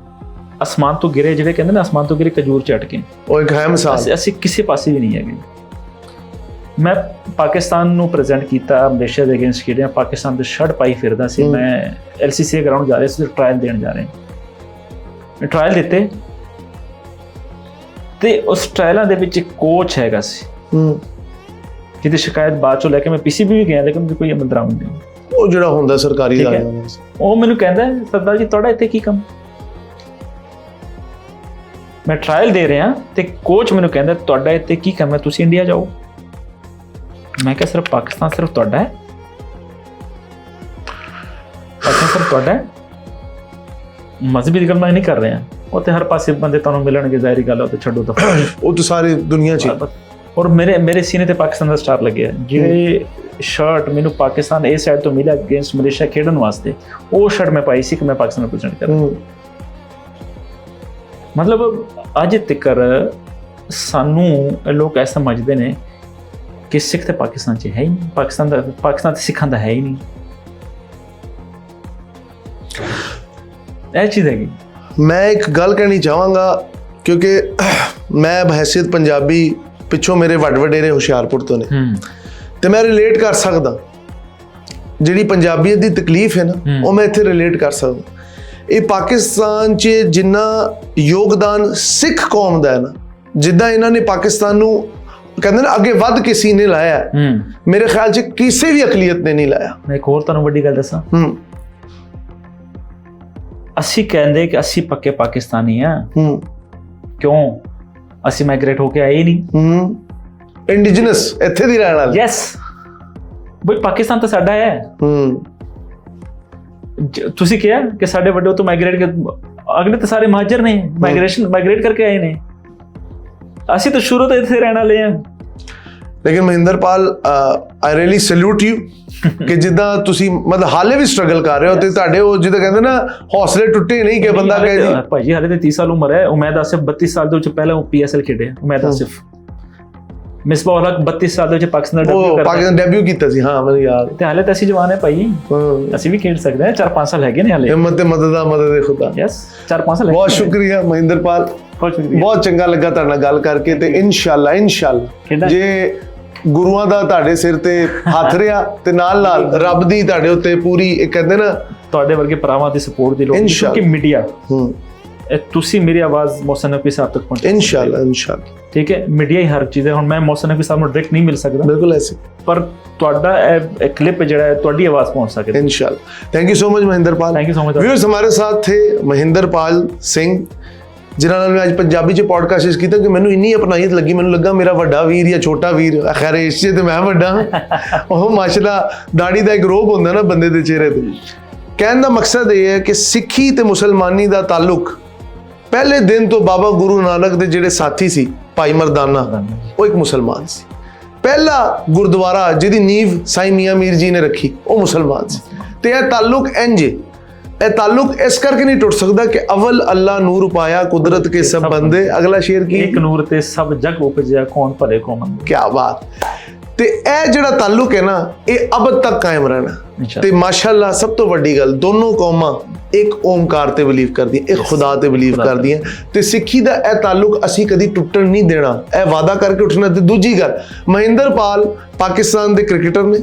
ਅਸਮਾਨ ਤੋਂ ਗਿਰੇ, ਜਿਹੜੇ ਕਹਿੰਦੇ ਨੇ ਅਸਮਾਨ ਤੋਂ ਗਿਰੇ ਖਜੂਰ ਚ ਅਟਕੇ, ਉਹ ਇੱਕ ਹੈ ਮਿਸਾਲ। ਅਸੀਂ ਕਿਸੇ ਪਾਸੇ ਵੀ ਨਹੀਂ ਹੈਗੇ। ਮੈਂ ਪਾਕਿਸਤਾਨ ਨੂੰ ਪ੍ਰੈਜ਼ੈਂਟ ਕੀਤਾ, ਮਲੇਸ਼ੀਆ ਦੇ ਅਗੇਂਸਟ ਖੇਡਿਆ, ਪਾਕਿਸਤਾਨ ਦੇ ਸ਼ਰਟ ਪਾਈ ਫਿਰਦਾ ਸੀ। ਮੈਂ LCCA ਗਰਾਊਂਡ ਜਾ ਰਿਹਾ ਸੀ, ਟ੍ਰਾਇਲ ਦੇਣ ਜਾ ਰਹੇ, ਮੈਂ ਟ੍ਰਾਇਲ ਦਿੱਤੇ ਤੇ ਉਸ ਟ੍ਰਾਇਲਾਂ ਦੇ ਵਿੱਚ ਇੱਕ ਕੋਚ ਹੈਗਾ ਸੀ ਜਿਹਦੀ ਸ਼ਿਕਾਇਤ ਬਾਅਦ ਚੋਂ ਲੈ ਕੇ ਮੈਂ PCB ਵੀ ਗਿਆ, ਲੇਕਿਨ ਕੋਈ ਅਮਲ ਦਰਾਮਦ ਨਹੀਂ। ਉਹ ਜਿਹੜਾ ਹੁੰਦਾ ਸਰਕਾਰੀ ਦਾ, ਉਹ ਮੈਨੂੰ ਕਹਿੰਦਾ ਸਰਦਾਰ ਜੀ ਤੁਹਾਡਾ ਇੱਥੇ ਕੀ ਕੰਮ? ਮੈਂ ਟ੍ਰਾਇਲ ਦੇ ਰਿਹਾ ਤੇ ਕੋਚ ਮੈਨੂੰ ਕਹਿੰਦਾ ਤੁਹਾਡਾ ਇੱਥੇ ਕੀ ਕੰਮ ਹੈ, ਤੁਸੀਂ ਇੰਡੀਆ ਜਾਓ। ਮੈਂ ਕਿਹਾ ਸਿਰਫ ਪਾਕਿਸਤਾਨ ਸਿਰਫ ਤੁਹਾਡਾ ਹੈ? ਪਾਕਿਸਤਾਨ ਸਿਰਫ ਤੁਹਾਡਾ ਹੈ? ਮਜ਼ਹਬੀ ਦੀ ਗੱਲ ਮੈਂ ਨਹੀਂ ਕਰ ਰਿਹਾ, ਉਹ ਤੇ ਹਰ ਪਾਸੇ ਬੰਦੇ ਤੁਹਾਨੂੰ ਮਿਲਣਗੇ, ਜ਼ਾਹਿਰੀ ਗੱਲ ਹੈ, ਉਹ ਤੇ ਛੱਡੋ ਤਾਂ ਉਹ ਤਾਂ ਸਾਰੀ ਦੁਨੀਆ 'ਚ। ਔਰ ਮੇਰੇ ਸੀਨੇ ਤੇ ਪਾਕਿਸਤਾਨ ਦਾ ਸਟਾਰ ਲੱਗਿਆ, ਜਿਹੜੇ ਸ਼ਰਟ ਮੈਨੂੰ ਪਾਕਿਸਤਾਨ ਇਹ ਸਾਈਡ ਤੋਂ ਮਿਲਿਆ ਅਗੇਂਸਟ ਮਲੇਸ਼ੀਆ ਖੇਡਣ ਵਾਸਤੇ, ਉਹ ਸ਼ਰਟ ਮੈਂ ਪਾਈ ਸੀ ਕਿ ਮੈਂ ਪਾਕਿਸਤਾਨ ਨੂੰ ਪ੍ਰੈਜ਼ੈਂਟ ਕਰਾਂ। ਮਤਲਬ ਅੱਜ ਤੱਕ ਸਾਨੂੰ ਲੋਕ ਐਸਾ ਸਮਝਦੇ ਨੇ ਕਿ ਸਿੱਖ ਤੇ ਪਾਕਿਸਤਾਨ 'ਚ ਹੈ ਹੀ ਨਹੀਂ, ਪਾਕਿਸਤਾਨ ਤੇ ਸਿੱਖਾਂ ਦਾ ਹੈ ਹੀ ਨਹੀਂ। ਇਹ ਚੀਜ਼ ਹੈਗੀ। ਮੈਂ ਇੱਕ ਗੱਲ ਕਹਿਣੀ ਚਾਹਾਂਗਾ, ਕਿਉਂਕਿ ਮੈਂ ਬਹਿਸੀਅਤ ਪੰਜਾਬੀ, ਪਿੱਛੋਂ ਮੇਰੇ ਵੱਡੇ ਹੁਸ਼ਿਆਰਪੁਰ ਤੋਂ ਨੇ, ਤੇ ਮੈਂ ਰਿਲੇਟ ਕਰ ਸਕਦਾ, ਜਿਹੜੀ ਪੰਜਾਬੀਅਤ ਦੀ ਤਕਲੀਫ ਹੈ ਨਾ, ਉਹ ਮੈਂ ਇੱਥੇ ਰਿਲੇਟ ਕਰ ਸਕਦਾ। ਇਹ ਪਾਕਿਸਤਾਨ 'ਚ ਜਿੰਨਾ ਯੋਗਦਾਨ ਸਿੱਖ ਕੌਮ ਦਾ ਹੈ ਨਾ, ਜਿੱਦਾਂ ਇਹਨਾਂ ਨੇ ਪਾਕਿਸਤਾਨ ਨੂੰ ਕਹਿੰਦੇ ਨਾ ਅੱਗੇ ਵੱਧ ਕੇ ਸੀਨੇ ਲਾਇਆ, ਮੇਰੇ ਖਿਆਲ 'ਚ ਕਿਸੇ ਵੀ ਅਕਲੀਅਤ ਨੇ ਨਹੀਂ ਲਾਇਆ। ਮੈਂ ਇੱਕ ਹੋਰ ਤੁਹਾਨੂੰ ਵੱਡੀ ਗੱਲ ਦੱਸਾਂ, ਅਸੀਂ ਕਹਿੰਦੇ ਕਿ ਅਸੀਂ ਪੱਕੇ ਪਾਕਿਸਤਾਨੀ ਆ, ਕਿਉਂ? ਅਸੀਂ ਮਾਈਗ੍ਰੇਟ ਹੋ ਕੇ ਆਏ ਹੀ ਨਹੀਂ, ਇੰਡੀਜਨਸ ਇੱਥੇ ਦੀ ਰਹਿਣ ਵਾਲੇ। ਯੈਸ ਬਈ, ਪਾਕਿਸਤਾਨ ਤਾਂ ਸਾਡਾ ਹੈ। ਤੁਸੀਂ ਕਿਹਾ ਕਿ ਸਾਡੇ ਵੱਡੇ ਤੋਂ ਮਾਈਗ੍ਰੇਟ, ਅਗਲੇ ਤਾਂ ਸਾਰੇ ਮਹਾਜਰ ਨੇ, ਮਾਈਗ੍ਰੇਟ ਕਰਕੇ ਆਏ ਨੇ। ਅਸੀਂ ਤਾਂ ਸ਼ੁਰੂ ਤੋਂ ਇੱਥੇ ਰਹਿਣ ਵਾਲੇ ਆ। ਲੇਕਿਨ Mahinderpal I really salute you ਕਿ ਜਿੱਦਾਂ ਤੁਸੀਂ ਮਤਲਬ ਹਾਲੇ ਵੀ ਸਟਰਗਲ ਕਰ ਰਹੇ ਹੋ ਤੇ ਤੁਹਾਡੇ ਉਹ ਜਿੱਦਾਂ ਕਹਿੰਦੇ ਨਾ ਹੌਸਲੇ ਟੁੱਟੇ ਨਹੀਂ ਕਿ ਬੰਦਾ ਕਹੇ ਜੀ ਭਾਈ ਜੀ ਹਾਲੇ ਤੇ 30 ਸਾਲ ਉਮਰ ਹੈ। ਉਮੈਦ ਆਸਿਫ 32 ਸਾਲ ਦੇ ਵਿੱਚ ਪਹਿਲਾਂ ਉਹ PSL ਖੇਡਿਆ। ਉਮੈਦ ਆਸਿਫ ਮਿਸਬਾਹ ਉਲ ਹਕ 32 ਸਾਲ ਦੇ ਵਿੱਚ ਪਾਕਿਸਤਾਨ ਡੈਬਿਊ ਕੀਤਾ ਸੀ। ਹਾਂ ਮੈਨੂੰ ਯਾਦ ਤੇ ਹਾਲੇ ਤਾਂ ਅਸੀਂ ਜਵਾਨ ਹੈ ਭਾਈ, ਅਸੀਂ ਵੀ ਖੇਡ ਸਕਦੇ ਹਾਂ। 4-5 ਸਾਲ ਹੈਗੇ ਨੇ ਹਾਲੇ। ਹਿੰਮਤ ਤੇ ਮਦਦ ਖੁਦਾ। ਯੈਸ 4-5 ਸਾਲ। ਬਹੁਤ ਸ਼ੁਕਰੀਆ ਮਹਿੰਦਰਪਾਲ, ਬਹੁਤ ਚੰਗਾ ਲੱਗਾ ਤੁਹਾਡੇ ਨਾਲ ਗੱਲ ਕਰਕੇ ਤੇ ਇਨਸ਼ਾਅੱਲਾ ਜੇ ਗੁਰੂਆਂ ਦਾ ਤੁਹਾਡੇ ਸਿਰ ਤੇ ਹੱਥ ਰਿਹਾ ਤੇ ਨਾਲ ਰੱਬ ਦੀ ਤੁਹਾਡੇ ਉੱਤੇ ਪੂਰੀ ਇੱਕ ਕਹਿੰਦੇ ਨਾ ਤੁਹਾਡੇ ਵਰਗੇ ਭਰਾਵਾਂ ਦੀ ਸਪੋਰਟ ਦੀ ਲੋੜ ਕਿਉਂਕਿ ਮੀਡੀਆ ਤੁਸੀਂ ਮੇਰੀ ਆਵਾਜ਼ ਮੌਸਮ ਨਕਵੀ ਸਾਹਿਬ ਤੱਕ ਪਹੁੰਚਾਓ। ਇਨਸ਼ਾਅੱਲਾ ਠੀਕ ਹੈ। ਮੀਡੀਆ ਹੀ ਹਰ ਚੀਜ਼ ਹੈ। ਹੁਣ ਮੈਂ ਮੌਸਮ ਨਕਵੀ ਸਾਹਿਬ ਨੂੰ ਡਾਇਰੈਕਟ ਨਹੀਂ ਮਿਲ ਸਕਦਾ, ਬਿਲਕੁਲ ਐਸੇ, ਪਰ ਤੁਹਾਡਾ ਇਹ ਕਲਿੱਪ ਜਿਹੜਾ ਹੈ ਤੁਹਾਡੀ ਆਵਾਜ਼ ਪਹੁੰਚ ਸਕੇ ਇਨਸ਼ਾਅੱਲਾ। Thank you so much Mahinderpal. Thank you so much. Viewers हमारे साथ थे ਮਹਿੰਦਰਪਾਲ ਸਿੰਘ ਜਿਨ੍ਹਾਂ ਨਾਲ ਮੈਂ ਅੱਜ ਪੰਜਾਬੀ 'ਚ ਪੋਡਕਾਸਟ ਕੀਤਾ ਕਿ ਮੈਨੂੰ ਇੰਨੀ ਅਪਣਾਈਤ ਲੱਗੀ। ਮੈਨੂੰ ਲੱਗਾ ਮੇਰਾ ਵੱਡਾ ਵੀਰ ਜਾਂ ਛੋਟਾ ਵੀਰ, ਖੈਰ ਇਸ 'ਚ ਤੇ ਮੈਂ ਵੱਡਾ ਉਹ ਮਾਸ਼ਾਅੱਲਾ ਦਾੜੀ ਦਾ ਇੱਕ ਰੋਬ ਹੁੰਦਾ ਨਾ ਬੰਦੇ ਦੇ ਚਿਹਰੇ ਤੇ। ਕਹਿਣ ਦਾ ਮਕਸਦ ਇਹ ਹੈ ਕਿ ਸਿੱਖੀ ਤੇ ਮੁਸਲਮਾਨੀ ਦਾ ਤਾਲੁਕ ਪਹਿਲੇ ਦਿਨ ਤੋਂ ਬਾਬਾ ਗੁਰੂ ਨਾਨਕ ਦੇ ਜਿਹੜੇ ਸਾਥੀ ਸੀ ਭਾਈ ਮਰਦਾਨਾ, ਉਹ ਇੱਕ ਮੁਸਲਮਾਨ ਸੀ। ਪਹਿਲਾ ਗੁਰਦੁਆਰਾ ਜਿਹਦੀ ਨੀਂਵ ਸਾਈਂ ਮੀਆਂ ਮੀਰ ਜੀ ਨੇ ਰੱਖੀ ਉਹ ਮੁਸਲਮਾਨ ਸੀ। ਤੇ ਇਹ ਤਾਲੁਕ ਇੰਜ ਇਹ ਤਾਲੁਕ ਇਸ ਕਰਕੇ ਨਹੀਂ ਟੁੱਟ ਸਕਦਾ ਕਿ ਅਵਲ ਅੱਲਾ ਨੂਰ ਪਾਇਆ ਕੁਦਰਤ ਕੇ ਸਭ ਬੰਦੇ। ਅਗਲਾ ਸ਼ੇਰ ਕੀ, ਇੱਕ ਨੂਰ ਤੇ ਸਭ ਜਗ ਉਪਜਿਆ ਕੌਣ ਭਲੇ ਕੋ ਮੰਦੇ। ਕੀ ਬਾਤ। ਤੇ ਇਹ ਜਿਹੜਾ ਤਾਲੁਕ ਹੈ ਨਾ ਇਹ ਅਬਦ ਤੱਕ ਕਾਇਮ ਰਹਿਣਾ। ਤੇ ਮਾਸ਼ਾਅੱਲਾ ਸਭ ਤੋਂ ਵੱਡੀ ਗੱਲ, ਦੋਨੋਂ ਕੌਮਾਂ ਇੱਕ ਓਮਕਾਰ ਤੇ ਬਿਲੀਵ ਕਰਦੀਆਂ, ਇੱਕ ਖੁਦਾ ਤੇ ਬਿਲੀਵ ਕਰਦੀਆਂ ਤੇ ਸਿੱਖੀ ਦਾ ਇਹ ਤਾਲੁਕ ਅਸੀਂ ਕਦੀ ਟੁੱਟਣ ਨਹੀਂ ਦੇਣਾ। ਇਹ ਵਾਅਦਾ ਕਰਕੇ ਉੱਠਣਾ। ਤੇ ਦੂਜੀ ਗੱਲ, ਮਹਿੰਦਰਪਾਲ ਪਾਕਿਸਤਾਨ ਦੇ ਕ੍ਰਿਕਟਰ ਨੇ।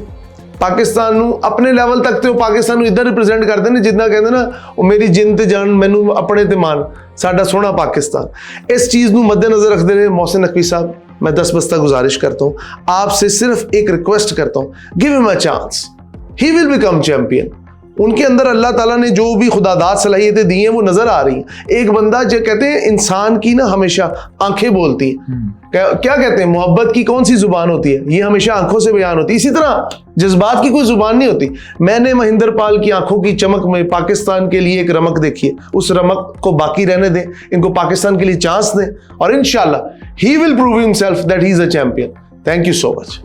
ਪਾਕਿਸਤਾਨ ਨੂੰ ਆਪਣੇ ਲੈਵਲ ਤੱਕ ਤੇ ਉਹ ਪਾਕਿਸਤਾਨ ਨੂੰ ਇੱਦਾਂ ਰਿਪਰੈਜ਼ੈਂਟ ਕਰਦੇ ਨੇ ਜਿੱਦਾਂ ਕਹਿੰਦੇ ਨਾ ਉਹ ਮੇਰੀ ਜਿੰਦ ਤੇ ਜਾਨ, ਮੈਨੂੰ ਆਪਣੇ ਤੇ ਮਾਨ, ਸਾਡਾ ਸੋਹਣਾ ਪਾਕਿस्तान। इस चीज़ को मद्देनजर रखते हुए मोहसिन नकवी साहब, मैं 10 बस्ता गुजारिश करता हूँ, आपसे सिर्फ एक रिक्वेस्ट करता हूँ, give him a chance, he will become champion. उनके अंदर अल्लाह ताला ने जो भी खुदादाद सलाहियतें दी हैं वो नजर आ रही हैं। एक बंदा जो कहते हैं इंसान की ना हमेशा आंखें बोलती हैं, क्या कहते हैं मोहब्बत की कौन सी जुबान होती है, ये हमेशा आंखों से बयान होती है। इसी तरह जज्बात की कोई जुबान नहीं होती। मैंने महेंद्रपाल की आंखों की चमक में पाकिस्तान के लिए एक रमक देखी है, उस रमक को बाकी रहने दें, इनको पाकिस्तान के लिए चांस दें और इंशाल्लाह he will prove himself that he is a champion. Thank you so much.